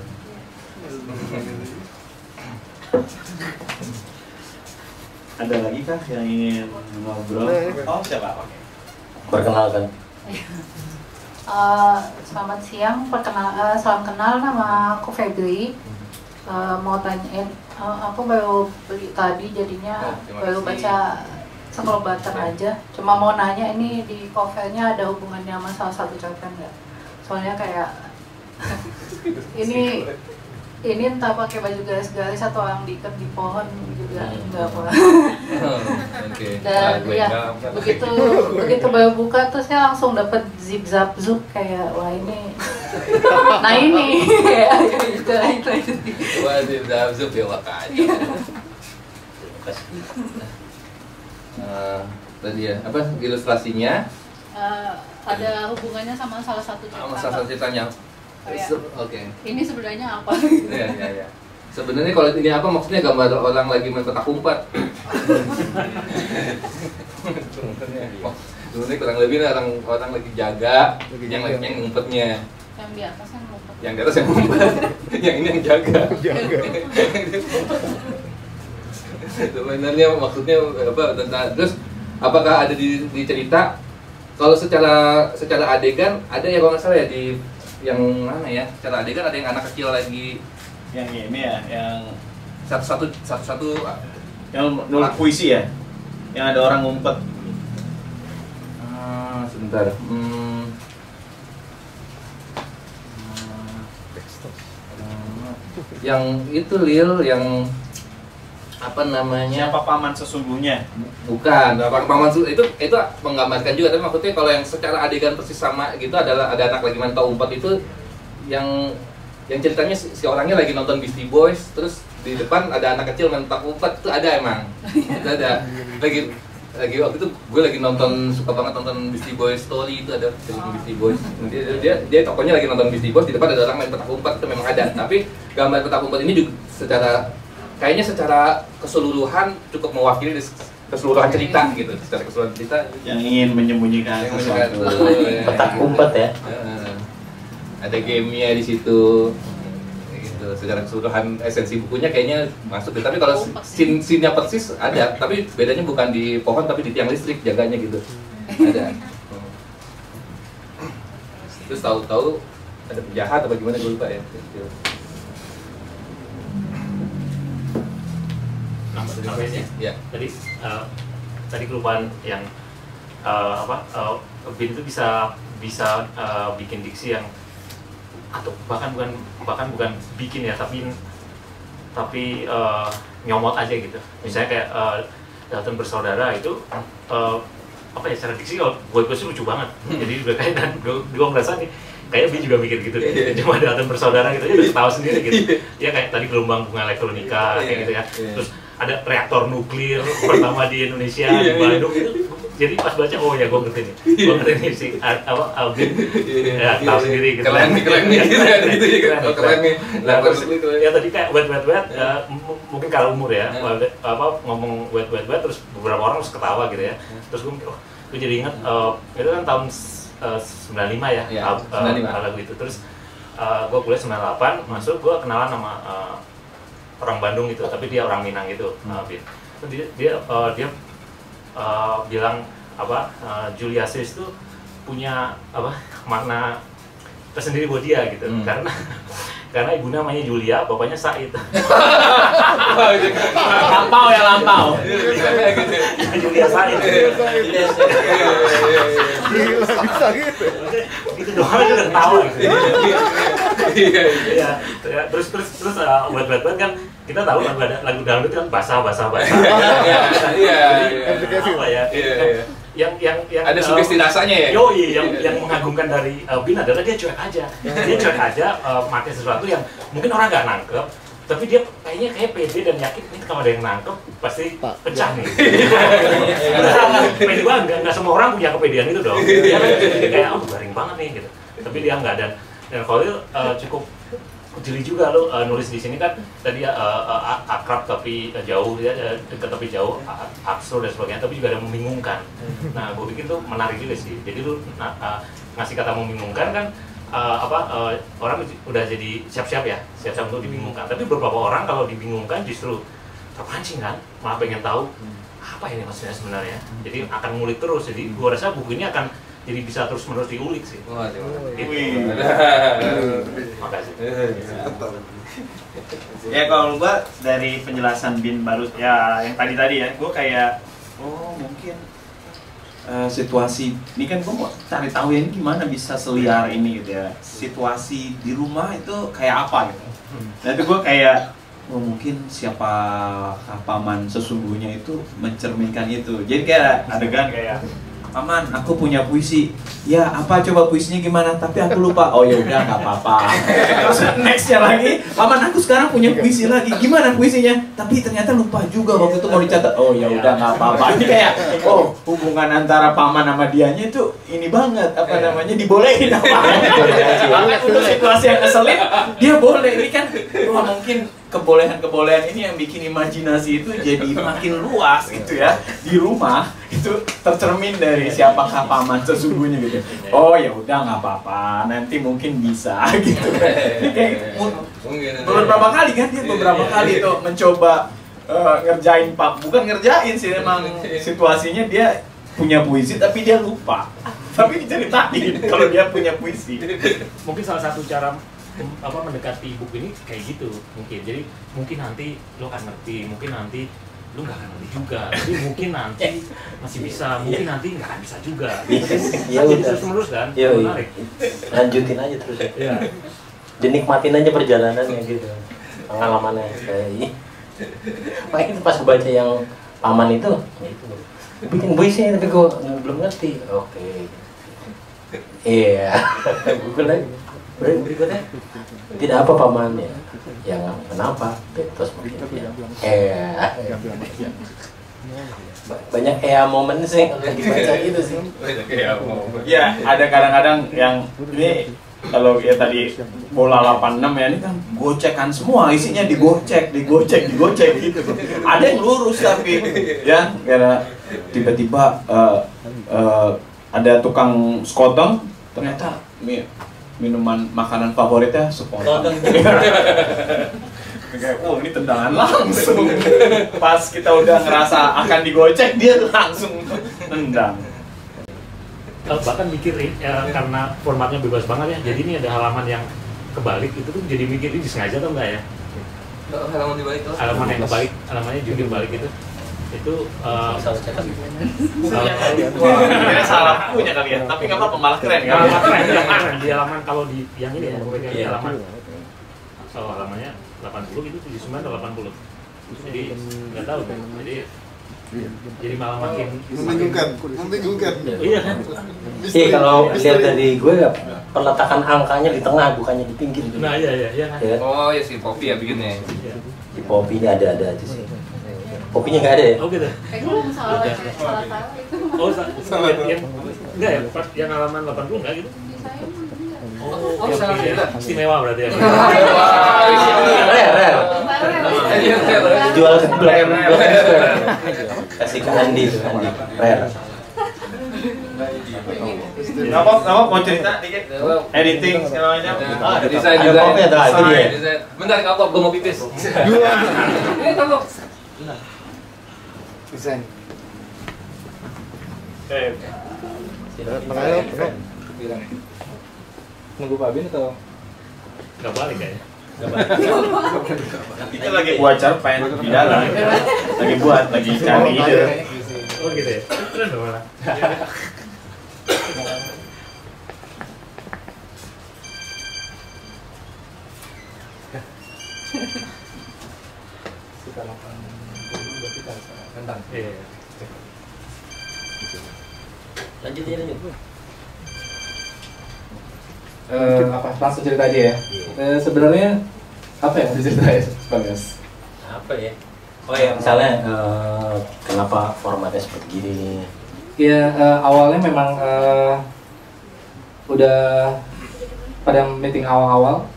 Ada lagi kah yang ingin ngobrol? Oh, siapa? Oke. Perkenalkan. Selamat siang, salam kenal, nama aku Febri. Mau tanyain, aku baru beli tadi jadinya baru baca sekelebatan aja. Cuma mau nanya ini di covernya ada hubungannya sama salah satu cerpen nggak? Soalnya kayak ini entah pakai baju garis-garis atau yang diikat di pohon juga enggak apa. Dan ya begitu baru buka tuh saya langsung dapat zip zap zup kayak wah ini. Nah ini itu. Wah zip zap zup ya wakanya. Tadi ya apa ilustrasinya? Ada hubungannya sama salah satu cerita. Sama salah satu ceritanya. Oke. Ini sebenarnya apa? Iya. Sebenarnya kalau ini apa maksudnya gambar orang lagi main petak umpet. Sebenarnya kurang lebih orang lagi jaga, yang ngumpetnya. Yang di atas yang ngumpet. Yang di atas yang ngumpet. Yang ini yang jaga. Sebenarnya maksudnya apa tentang terus apakah ada di cerita kalau secara adegan ada ya kalau nggak salah ya di yang mana ya, secara adegan ada yang anak kecil lagi yang ini ya, yang satu yang nulis puisi ya, yang ada orang ngumpet. Sebentar. Yang itu Lil, yang apa namanya? Siapa paman sesungguhnya? Bukan, paman itu menggambarkan juga, tapi maksudnya kalau yang secara adegan persis sama gitu adalah ada anak lagi main umpet itu yang ceritanya si orangnya lagi nonton Beastie Boys, terus di depan ada anak kecil main umpet, itu ada emang. Itu ada. Lagi waktu itu gue lagi suka banget nonton Beastie Boys Story, itu ada film Beastie Boys. Dia tokonya lagi nonton Beastie Boys, di depan ada orang main petak umpet, itu memang ada. Tapi gambar petak umpet ini juga kayaknya secara keseluruhan cukup mewakili keseluruhan cerita gitu, secara keseluruhan cerita yang ingin menyembunyikan sesuatu. Petak umpet ya. Ada gamenya di situ, gitu. Secara keseluruhan esensi bukunya kayaknya masuk. Tapi kalau scene-nya persis ada, tapi bedanya bukan di pohon tapi di tiang listrik jaganya gitu. Ada. Terus tahu-tahu ada penjahat apa gimana gue lupa ya. Ya. Tadi kelupaan yang Bin itu bisa bikin diksi yang atau bahkan bukan bikin ya, tapi nyomot aja gitu. Misalnya kayak Dalton Bersaudara itu secara diksi kalau gue sih lucu banget. Jadi juga kayak dan gue merasa nih kayak Bin juga mikir gitu deh. Cuma Dalton Bersaudara gitu aja udah ketawa sendiri gitu. Ya kayak tadi gelombang bunga elektronika kayak gitu ya. Terus ada reaktor nuklir pertama di Indonesia di Bandung itu. Jadi pas baca oh ya gue ngerti nih si Albin ya tahu sendiri gitu. Keren nih keren nih. Ya tadi kayak wet mungkin kalau umur ya ngomong wet terus beberapa orang harus ketawa gitu ya. Terus gue jadi ingat itu kan tahun 95 ya, lagu itu. Terus gue kuliah 98 masuk, gue kenalan sama orang Bandung gitu, tapi dia orang Minang gitu. Dia bilang Julia Caesar itu punya makna tersendiri buat dia gitu. Karena ibu namanya Julia, bapaknya Said. Lampau ya lampau. Julia Said. Bisa gitu. Gitu doang aja udah ketawa gitu. Iya. Terus buat kan kita tahu lagu dangdut kan basah. Iya. Apa ya? Yang Ada sugesti rasanya ya? Yoi, yang mengagumkan dari Bin adalah dia cuek aja. Dia cuek aja pakai sesuatu yang mungkin orang nggak nangkep, tapi dia kayak pede dan yakin ini kalau ada yang nangkep pasti pecah nih. Pede banget, nggak semua orang punya kepedean itu dong. Dia kayak garing banget nih gitu. Tapi dia nggak, dan Khalil cukup jeli juga lo nulis di sini kan tadi akrab tapi jauh, dekat tapi jauh, absurd dan sebagainya, tapi juga ada membingungkan. Nah, gue pikir tuh menarik juga sih. Jadi lu ngasih kata membingungkan kan orang udah jadi siap-siap untuk dibingungkan. Tapi beberapa orang kalau dibingungkan justru terpancing kan, malah pengen tahu apa ini maksudnya sebenarnya. Jadi akan ngulik terus. Jadi gue rasa buku ini akan jadi bisa terus-menerus diulik sih. Makasih. Ya kalau gua dari penjelasan Bin baru ya yang tadi ya, gua kayak mungkin situasi ini kan gua mau cari tahu ya ini gimana bisa seliar ini gitu ya. Situasi di rumah itu kayak apa gitu. Nanti gua kayak mungkin siapa paman sesungguhnya itu mencerminkan itu. Jadi kayak adegan kayak Paman, aku punya puisi. Ya, apa coba puisinya gimana? Tapi aku lupa. Oh ya udah, nggak apa-apa. Terus nextnya lagi, Paman, aku sekarang punya puisi lagi. Gimana puisinya? Tapi ternyata lupa juga waktu itu mau dicatat. Oh ya udah, nggak apa-apa. Ini kayak, hubungan antara paman sama dianya itu ini banget. Apa namanya? Dibolehin apa? Untuk situasi yang ngeselin, dia boleh. Ini kan, mungkin kebolehan-kebolehan ini yang bikin imajinasi itu jadi makin luas gitu ya di rumah. Itu tercermin dari siapakah paman sesungguhnya gitu. Oh ya udah nggak apa-apa, nanti mungkin bisa gitu. Kayak beberapa kali kan dia beberapa kali tuh mencoba ngerjain bukan ngerjain sih, memang situasinya dia punya puisi tapi dia lupa. Tapi diceritain kalau dia punya puisi. Mungkin salah satu cara mendekati buku ini kayak gitu mungkin. Jadi mungkin nanti lo akan ngerti, mungkin nanti lu nggak akan ngerti juga, tapi mungkin nanti masih bisa, mungkin nanti nggak akan bisa juga. Jadi terus kan, menarik. Lanjutin aja terus ya. Iya. Dinikmatin aja perjalanannya gitu, pengalamannya kayak. Makanya pas baca yang paman itu bikin puisi tapi gue belum ngerti. Oke. Iya. Buku lagi. Berikutnya tidak apa paman ya, yang kenapa terus banyak momen sih kalau dibaca gitu sih. Ya ada kadang-kadang yang ini kalau ya tadi bola 86 ya, ini kan gocekan semua, isinya digocek gitu. Ada yang lurus tapi ya karena tiba-tiba ada tukang sekoteng ternyata minuman makanan favoritnya sekoteng. Kayak, ini tendangan langsung. Pas kita udah ngerasa akan digocek, dia langsung tendang. Bahkan mikirin karena formatnya bebas banget ya. Jadi ini ada halaman yang kebalik, itu tuh jadi mikir ini disengaja atau enggak ya? Halaman dibalik tuh. Halaman yang kebalik, halamannya jungkir balik itu salah cetak Ini salah punya kali ya, tapi nggak apa-apa, malah keren kan? keren. Di halaman kalau di yang ini ya, di halaman halamannya 80 itu 79 atau 80. Jadi nggak tahu kan. Jadi malah makin membingungkan. Iya kan? Iya, kalau lihat dari gue peletakan angkanya di tengah bukannya di pinggir. Nah iya kan. Oh ya si Poppy ya bikinnya. Di Poppy ini ada aja sih. Poppy-nya nggak ada ya? Oh gitu. Kayaknya salah itu. Oh salah yang enggak ya? Yang halaman 80 enggak gitu? Oh, salah ya. Istimewa berarti ya. Rare. Jual ke Blok M. Kasih ke Andi tuh, Andi. Rare. Apa mau cerita dikit? Editing segala macam. Desain Ada juga. Poppy atau lagi dia? Bentar kapok, gue mau pipis. Ini kapok. Desain. nunggu Pak Bin atau Nggak balik kayaknya. Kita lagi buat cerpen di dalam. Lagi cari ide. Oh gitu ya? Keren dong malah. sekitar 80 berarti kan tentang. Iya. Lanjut ya, lanjut. Apa langsung cerita aja ya. Sebenarnya apa yang harus diceritain Bang Yos? Apa ya? Oh ya, misalnya kenapa formatnya seperti gini nih? Ya awalnya memang udah pada meeting awal-awal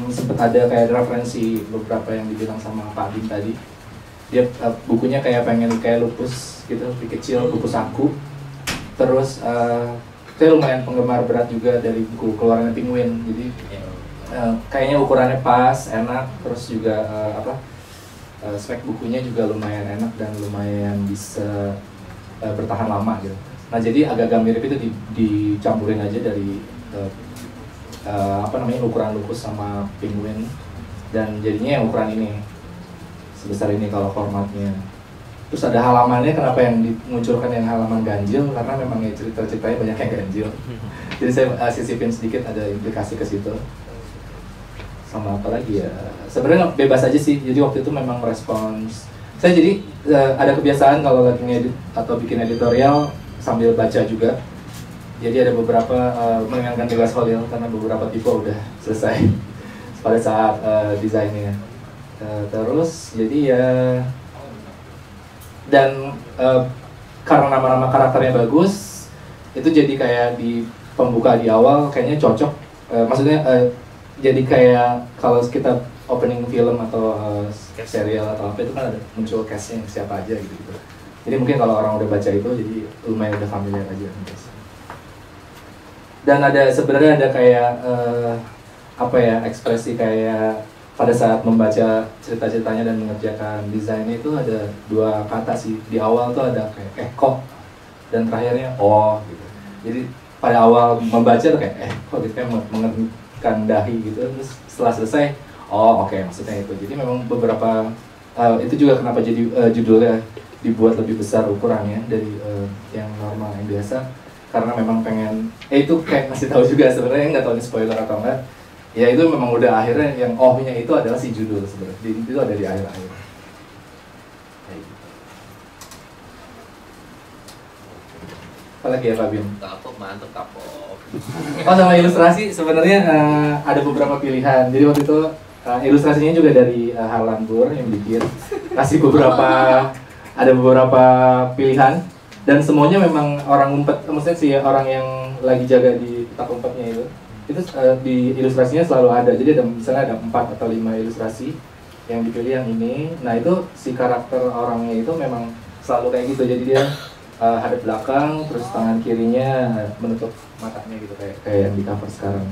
sempat ada kayak referensi beberapa yang dibilang sama Pak Bin tadi. Dia bukunya kayak pengen kayak lupus gitu, lebih kecil, buku saku. Terus saya lumayan penggemar berat juga dari buku keluarannya Penguin. Jadi kayaknya ukurannya pas, enak, terus juga spek bukunya juga lumayan enak dan lumayan bisa bertahan lama gitu. Nah jadi agak-agak mirip itu dicampurin aja dari ukuran lupus sama Penguin, dan jadinya yang ukuran ini sebesar ini kalau formatnya. Terus ada halamannya, kenapa yang dimunculkan yang halaman ganjil, karena memang ya cerita-ceritanya banyak yang ganjil. Jadi saya sisipin sedikit, ada implikasi ke situ. Sama apa lagi ya, sebenarnya bebas aja sih. Jadi waktu itu memang respons saya, jadi ada kebiasaan kalau lagi ngedit atau bikin editorial sambil baca juga. Jadi ada beberapa mengingatkan Douglas Hollill karena beberapa tipe udah selesai pada saat desainnya. Terus jadi ya, dan karena nama-nama karakternya bagus, itu jadi kayak di pembuka di awal kayaknya cocok. Maksudnya jadi kayak kalau kita opening film atau serial atau apa itu kan ada muncul castnya siapa aja gitu. Jadi mungkin kalau orang udah baca itu jadi lumayan udah familiar aja. Dan ada sebenarnya ada kayak ekspresi kayak pada saat membaca cerita-ceritanya dan mengerjakan desainnya itu ada dua kata sih. Di awal tuh ada kayak kok, dan terakhirnya oh gitu. Jadi pada awal membaca tuh kayak kok gitu, kayak mengenakan dahi gitu. Terus setelah selesai oh oke, maksudnya itu. Jadi memang beberapa itu juga kenapa jadi judulnya dibuat lebih besar ukurannya dari yang normal, yang biasa, karena memang pengen itu kayak ngasih tahu juga sebenarnya, nggak tahu ini spoiler atau enggak. Ya itu memang udah akhirnya yang ohnya itu adalah si judul sebenarnya. Itu ada di akhir-akhir. Apalagi ya Pak Bin? Kapok, mantep kapok. Oh sama ilustrasi sebenarnya ada beberapa pilihan. Jadi waktu itu ilustrasinya juga dari Harlan Burr yang bikin. Kasih ada beberapa pilihan. Dan semuanya memang orang umpet, maksudnya sih orang yang lagi jaga di petak umpetnya itu di ilustrasinya selalu ada. Jadi misalnya ada 4 atau 5 ilustrasi yang dipilih yang ini. Nah itu si karakter orangnya itu memang selalu kayak gitu. Jadi dia hadap belakang, terus tangan kirinya menutup matanya gitu kayak yang di cover sekarang.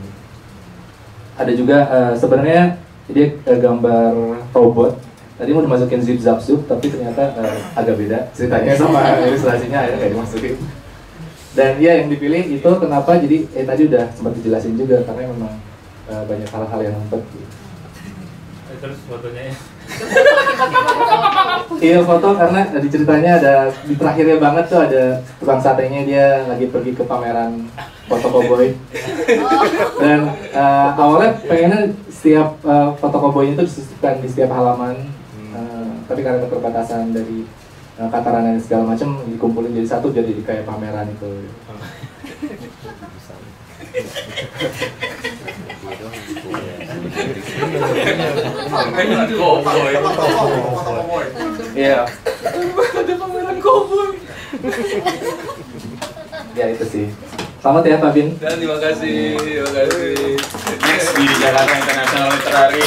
Ada juga sebenarnya dia gambar robot. Tadi mau dimasukin zip zap zup, tapi ternyata agak beda ceritanya sama ilustrasinya, akhirnya kayak dimasukin. Dan ya yang dipilih itu kenapa, jadi tadi udah sempat dijelasin juga, karena memang banyak hal-hal yang ngumpet gitu. Terus fotonya ya? Iya foto, karena di ceritanya ada, di terakhirnya banget tuh ada tukang satenya, dia lagi pergi ke pameran foto cowboy. Dan awalnya pengennya setiap foto cowboy itu disisipkan di setiap halaman. Tapi karena keterbatasan dari kataran dan segala macam dikumpulin jadi satu, jadi kayak pameran itu. Iya. Ada pameran cowboy. Ya itu sih. Selamat ya Pak Bin. Dan terima kasih. Next di Jakarta International Literary.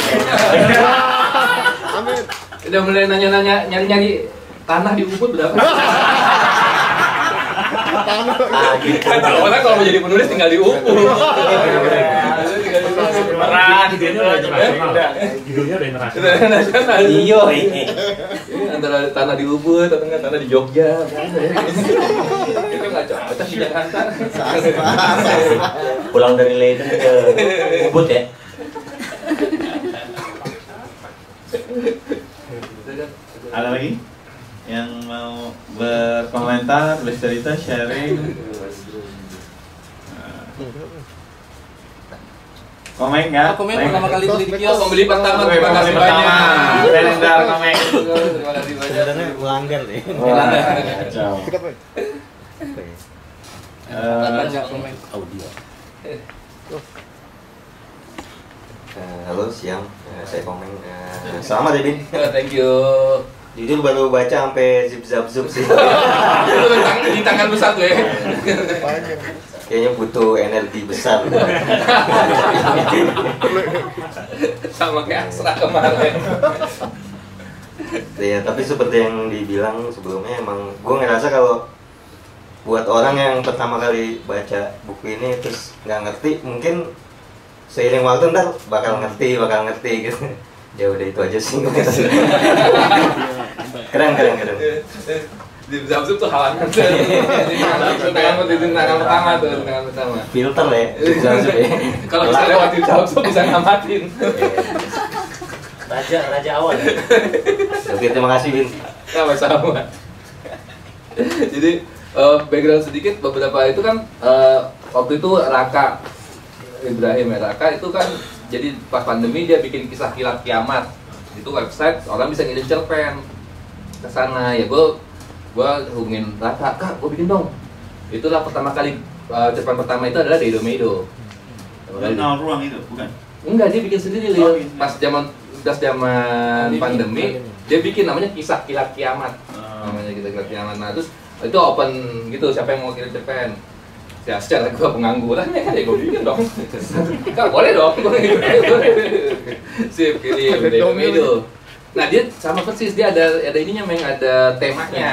Amin. Udah mulai nanya-nanya, nyari-nyari tanah di Ubud berapa? Karena kalau mau jadi penulis tinggal di Ubud. Judulnya udah internasional. Iya, ini antara tanah di Ubud atau enggak tanah di Jogja. Itu nggak cocok di Jakarta. Pulang dari Leiden ke Ubud ya. Ada lagi yang mau berkomentar, bercerita, sharing? Komen nggak? Komen pertama kali beli di kios. Pembeli pertama, Terima kasih banyak. Beredar komen. Terima kasih banyak. Sebenarnya melanggar nih. Kacau. Audio. Halo, siang. Saya Komeng. Selamat ya, Bin. Thank you. Jujur baru baca sampai zip zap zup sih. Di tangan besar gue. Kayaknya butuh energi besar. Sama kayak Asra kemarin. Ya, tapi seperti yang dibilang sebelumnya, emang gue ngerasa kalau buat orang yang pertama kali baca buku ini terus nggak ngerti, mungkin seiring waktu ntar bakal ngerti gitu. Ya udah itu aja sih. Keren. Di Zabzub tuh halangan tuh. Tangan pertama. Filter ya. Zabzub ya. Kalau bisa lewat di Zabzub bisa ngamatin. Raja awal. Oke, terima kasih, Bin. Sama-sama. Jadi background sedikit, beberapa itu kan waktu itu Raka Ibrahim ya, Raka itu kan jadi pas pandemi dia bikin kisah kilat kiamat. Itu website orang bisa ngirim cerpen ke sana. Ya gue hubungin Raka, Kak, gue bikin dong. Itulah pertama kali cerpen pertama itu adalah Dedo-Medo. Kenal ruang itu, bukan? Enggak, dia bikin sendiri pas zaman pandemi, dia bikin namanya kisah kilat kiamat. Namanya kisah kilat kiamat. Nah, terus itu open gitu, siapa yang mau kirim cerpen? Ya secara gue pengangguran ya kan, ya gue bikin dong. Kak, boleh dong. Sip, kirim Dedo-Medo. Nah, dia sama persis, dia ada ininya, ada temanya.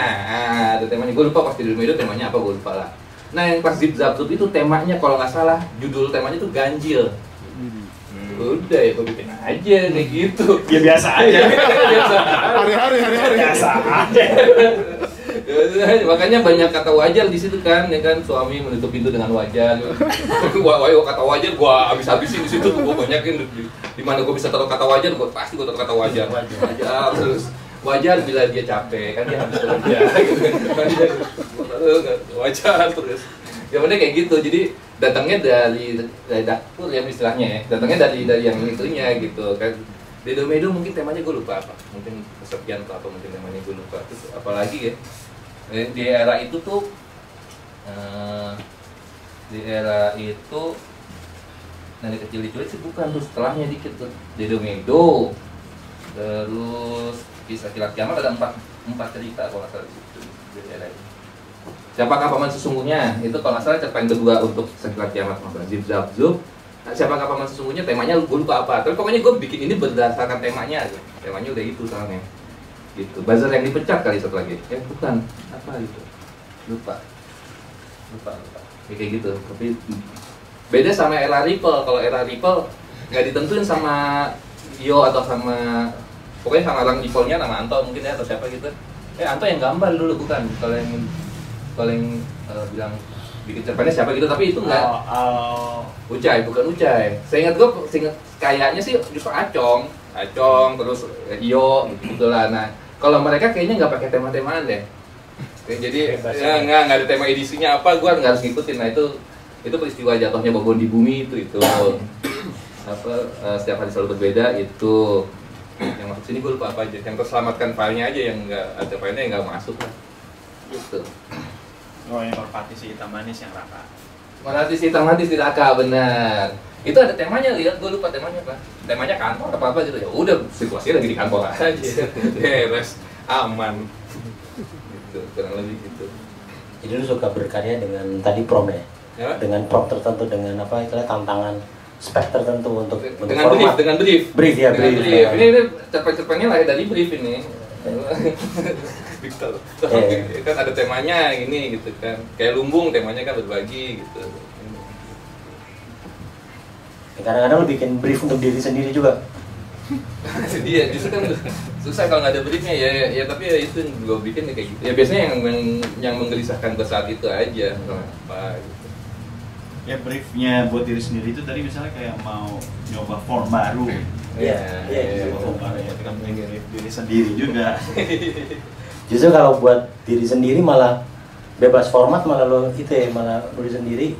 Ada temanya. Gue lupa pas di Dedo-Medo temanya apa, gue lupa lah. Nah, yang pas Zip Zabzub itu temanya kalau nggak salah judul temanya tuh ganjil. Udah ya, gue bikin aja kayak gitu. Ya biasa aja. Hari-hari. Biasa aja. Makanya banyak kata wajar di situ kan, ya kan, suami menutup pintu dengan wajar. Kata wajar gua habis-habisin di situ, gua banyakin di mana gua bisa taruh kata wajar, gua pasti taruh kata wajar. Terus wajar bila dia capek, kan dia habis kerja gitu kan. Wajar terus. Ya bener kayak gitu. Jadi datangnya dari dapur ya istilahnya ya. Datangnya dari yang itunya gitu kan. Dedo-Medo mungkin temanya gue lupa apa, mungkin kesepian atau apa, mungkin temanya gue lupa. Terus apalagi ya, di era itu tuh dari kecil diculik sih bukan, tuh setelahnya dikit tuh Dedo-Medo, terus kisah kilat kiamat ada empat cerita kalau nggak salah di era itu. Siapakah paman sesungguhnya itu kalau nggak salah cerpen kedua untuk kisah kilat kiamat, Zip Zabzub. Siapakah paman sesungguhnya, temanya gue lupa apa, tapi pokoknya gue bikin ini berdasarkan temanya, temanya udah itu soalnya gitu. Bazar yang dipecat kali satu lagi, bukan apa gitu, lupa kayak gitu. Tapi beda sama era Ripple. Kalau era Ripple nggak ditentuin sama Yo atau sama, pokoknya sama orang Ripple-nya nama Anto mungkin ya, atau siapa gitu. Anto yang gambar dulu, bukan kalau yang bilang bikin cerpennya siapa gitu, tapi itu enggak. Ucai, bukan Ucai. Saya ingat kayaknya sih justru Acong terus Iyo gitu lah. Nah, kalau mereka kayaknya nggak pakai tema-temaan deh. Jadi ya nggak ada tema edisinya apa, gua nggak harus ngikutin. Nah, itu peristiwa jatuhnya Babon di bumi itu. Apa setiap hari selalu berbeda itu. Yang masuk sini gue lupa apa aja. Yang terselamatkan filenya aja, yang nggak ada filenya yang nggak masuk lah. Gitu. Oh, yang Merpati si hitam manis yang Raka. Merpati si hitam manis di Raka, benar. Itu ada temanya, lihat gue lupa temanya apa. Temanya kantor apa gitu ya. Udah situasinya lagi di kantor aja. Beres, aman. Gitu, kurang lebih gitu. Jadi lu suka berkarya dengan tadi prompt ya? Dengan prompt tertentu, dengan apa istilahnya tantangan spek tertentu untuk dengan format. Dengan brief. Brief. Ini cerpen-cerpennya lahir dari brief ini. Victor. Kan ada temanya ini gitu kan. Kayak Lumbung temanya kan berbagi gitu. Kadang-kadang lu bikin brief untuk diri sendiri juga. Dia justru kan susah kalau nggak ada briefnya ya tapi ya itu gue bikin kayak gitu. Ya biasanya yang menggelisahkan gue saat itu aja apa gitu. ya briefnya buat diri sendiri itu tadi misalnya kayak mau nyoba form baru. Iya. Nyoba form baru ya, itu kan brief diri sendiri juga. Justru kalau buat diri sendiri malah bebas format, malah lo itu ya, malah nulis sendiri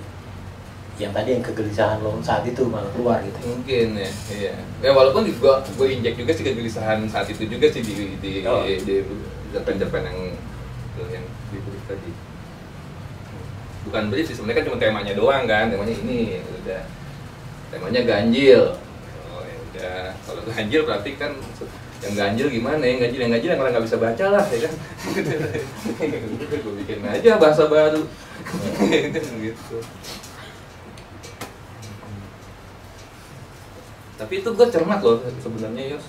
yang tadi yang kegelisahan lo saat itu malah keluar gitu. Mungkin ya, iya. Ya walaupun gue injek juga sih kegelisahan saat itu juga sih di cerpen-cerpen yang ditulis tadi. Bukan brief sih, sebenarnya kan cuma temanya doang kan, temanya ini udah, temanya ganjil. Oh ya udah, kalau ganjil berarti kan yang ganjil gimana? Yang ganjil yang orang nggak bisa baca lah, ya kan? Gue bikin aja bahasa baru, gitu. Tapi itu gue cermat loh sebenarnya, Yos.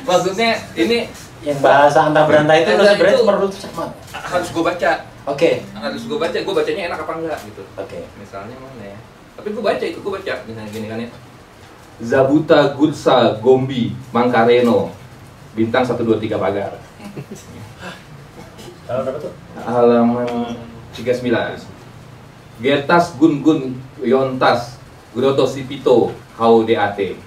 maksudnya ini Yang bahasa antah berantah itu lo sebenarnya perlu cermat. Harus gue baca. Oke. Harus gue baca. Gue bacanya enak apa enggak gitu. Oke. Misalnya mana ya? Tapi gue baca itu, gue baca. Gini kan ya. Zabuta Gursa Gombi Mangkareno bintang 1 2 3 pagar. Kalau berapa tuh? Halaman 39. Gertas Gun Yontas Groto Sipito Hau Deate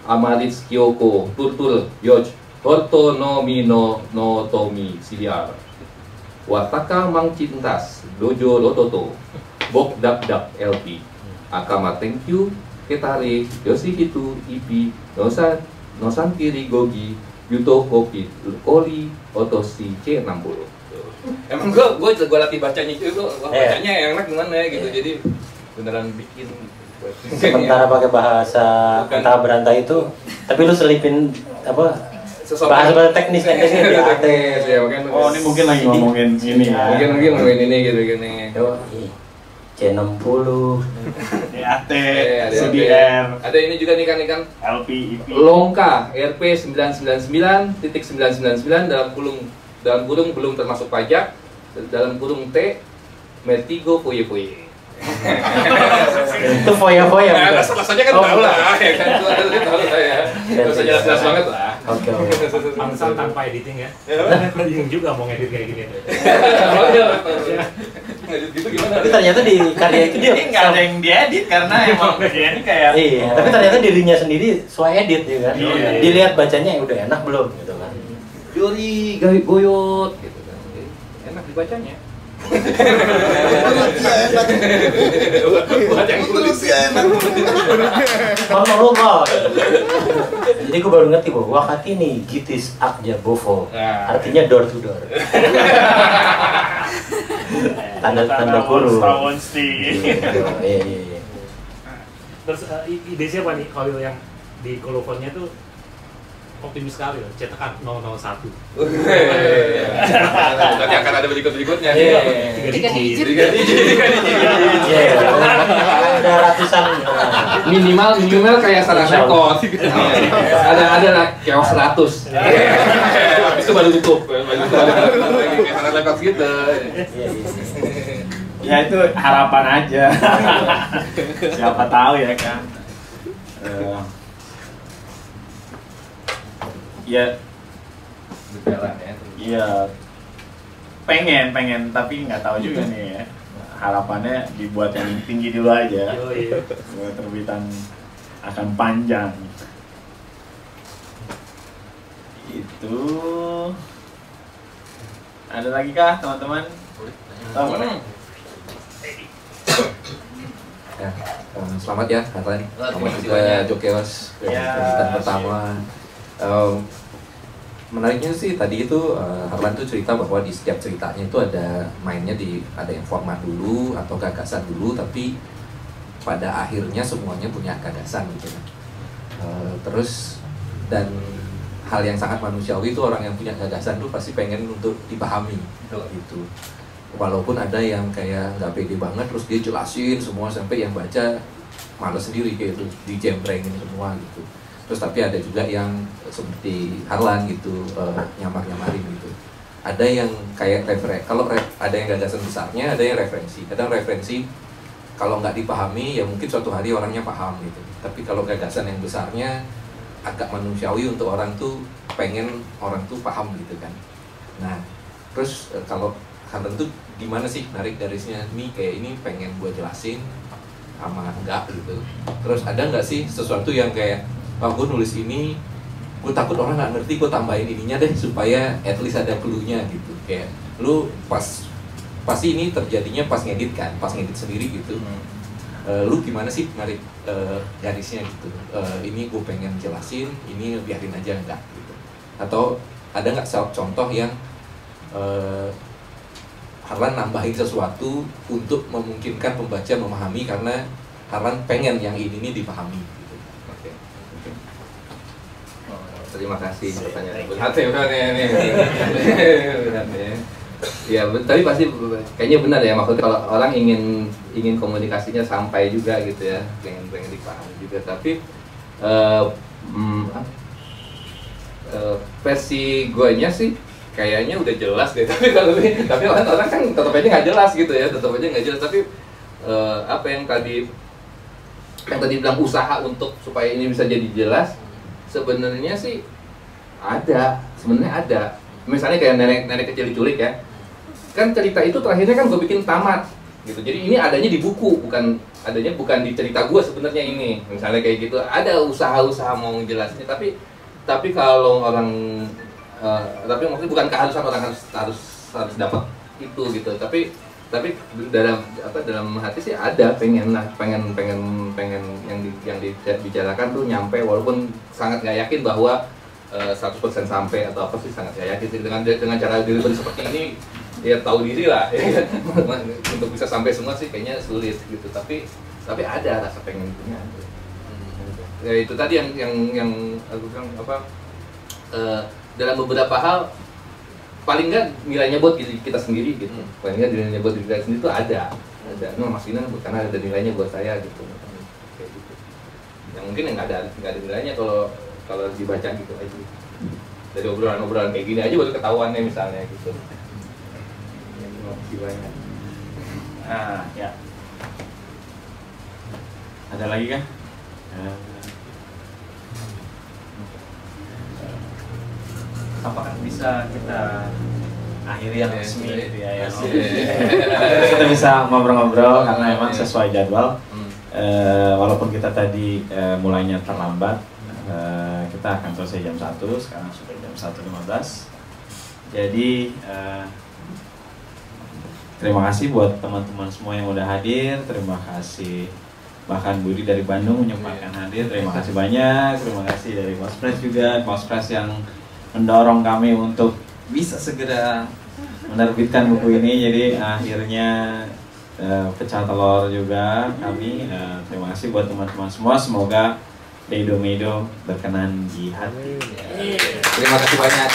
Amalits Kyoko Turtul Yoj Horto no Mino no Tomi Siliar Wataka Mang Cintas Dojo Rototo Bok Dak LP Akama Thank You Ketare Yoshikitu Ipi Nosan Kiri Gogi Yuto Kopi Oli Otoshi C60. Emang gue latih bacanya itu, bacanya yang enak gimana ya gitu, jadi beneran bikin. Sementara pakai bahasa antah berantah itu, tapi lu selipin apa? Bahasa teknis ya, oh ini mungkin lagi ngomongin ini ya. Mungkin ngomongin ini gitu gini. C60, DAT, CDR, ada ini juga nih kan LP, IP, Longka, RP 999.999 dalam kurung belum termasuk pajak, dalam kurung T, Mertigo Foye. Itu foya-foya. Nah, rasanya kan tahu lah, ya kan? Itu tahu lah ya. Terus jelas banget lah. Oke. Langsung tanpa editing ya. Bingung juga mau ngedit kayak gini. Ngedit gitu gimana? Tapi ternyata di karya itu dia nggak ada yang diedit karena emang dia ini kayak. Iya, tapi ternyata dirinya sendiri suai edit ya kan. Iya. Dilihat bacanya yang udah enak belum gitu kan. Yori, goyot gitu kan. Enak dibacanya. Buat yang tulis ya enak. Monolog. Jadi gue baru ngerti bahwa wakati nih gitis akja bovo, artinya door to door. Tanda kurung. Iya. Terus ide siapa nih kalau yang di kolofonnya tuh optimis sekali loh, cetakan 001. Nanti akan ada berikutnya. Tiga digit. Ada ratusan. Minimal kayak salah rekod. Ada lah chaos 100. Habis itu baru tutup. Kayak salah rekod gitu. Ya itu harapan aja. Siapa tahu ya kan. Ya, berjalan ya. Iya, pengen tapi nggak tahu juga nih ya. Harapannya dibuat yang tinggi dulu aja. Buat terbitan akan panjang. Itu ada lagi kah teman-teman? Ya, selamat ya Harlan. Selamat juga Jokeos terbitan pertama. Menariknya sih tadi itu Harlan tuh cerita bahwa di setiap ceritanya itu ada mainnya ada yang format dulu atau gagasan dulu, tapi pada akhirnya semuanya punya gagasan gitu kan. Terus dan hal yang sangat manusiawi itu orang yang punya gagasan tuh pasti pengen untuk dipahami gitu. Walaupun ada yang kayak nggak pede banget terus dia jelasin semua sampai yang baca malas sendiri kayak itu dijembrengin semua gitu. Terus tapi ada juga yang seperti Harlan gitu, nyamar-nyamarin gitu. Ada yang kayak kalau ada yang gagasan besarnya, ada yang referensi. Kadang referensi kalau nggak dipahami ya mungkin suatu hari orangnya paham gitu. Tapi kalau gagasan yang besarnya agak manusiawi untuk orang tuh pengen orang tuh paham gitu kan. Nah, terus kalau hunter tuh gimana sih narik garisnya, nih kayak ini pengen gue jelasin sama enggak gitu. Terus ada nggak sih sesuatu yang kayak, gue nulis ini, gue takut orang nggak ngerti, gue tambahin ininya deh supaya at least ada clue-nya gitu. Kayak lu pasti ini terjadinya pas ngedit kan, pas ngedit sendiri gitu. Lu gimana sih narik garisnya gitu? Ini gue pengen jelasin, ini biarin aja enggak gitu. Atau ada nggak contoh yang Harlan nambahin sesuatu untuk memungkinkan pembaca memahami karena Harlan pengen yang ini dipahami gitu. Oke. Terima kasih pertanyaan berat ya. Ya, tapi pasti kayaknya benar ya, maksudnya kalau orang ingin komunikasinya sampai juga gitu ya, pengen dipahami juga. Tapi versi guanya sih kayaknya udah jelas deh, tapi orang kan tetap aja nggak jelas gitu ya, tapi apa yang tadi bilang usaha untuk supaya ini bisa jadi jelas, sebenarnya sih sebenarnya ada. Misalnya kayak nenek kecil diculik ya, kan cerita itu terakhirnya kan gue bikin tamat gitu, jadi ini adanya di buku, bukan di cerita gue sebenarnya ini, misalnya kayak gitu. Ada usaha mau ngejelasinnya, tapi kalau orang tapi maksudnya bukan keharusan orang harus dapat itu gitu, tapi dalam hati sih ada pengen yang dibicarakan tuh nyampe, walaupun sangat gak yakin bahwa 100% sampai atau apa sih, sangat gak yakin dengan cara delivery seperti ini. Ya tahu diri lah ya. Untuk bisa sampai semua sih kayaknya sulit gitu, tapi ada rasa pengen punya. Ya itu tadi yang aku bilang apa, dalam beberapa hal paling nggak nilainya buat kita sendiri gitu, paling nggak nilainya buat diri kita sendiri itu ada Mas Ina karena ada nilainya buat saya gitu, kayak gitu. Yang mungkin nggak ada nilainya kalau dibaca gitu aja, dari obrolan kayak gini aja baru ketahuannya misalnya gitu. Makasih banyak. Ya. Ada lagi kah? Apakah bisa kita akhiri yang resmi gitu ya? Kita bisa ngobrol-ngobrol karena emang sesuai jadwal. Walaupun kita tadi mulainya terlambat, kita akan selesai jam 1, sekarang sudah jam 1.15. Jadi terima kasih buat teman-teman semua yang udah hadir. Terima kasih bahkan Budi dari Bandung menyempatkan hadir. Terima kasih banyak. Terima kasih dari Kospres juga, Kospres yang mendorong kami untuk bisa segera menerbitkan buku ini. Jadi akhirnya pecah telur juga kami. Terima kasih buat teman-teman semua. Semoga Deido Meido berkenan di hati. Terima kasih banyak.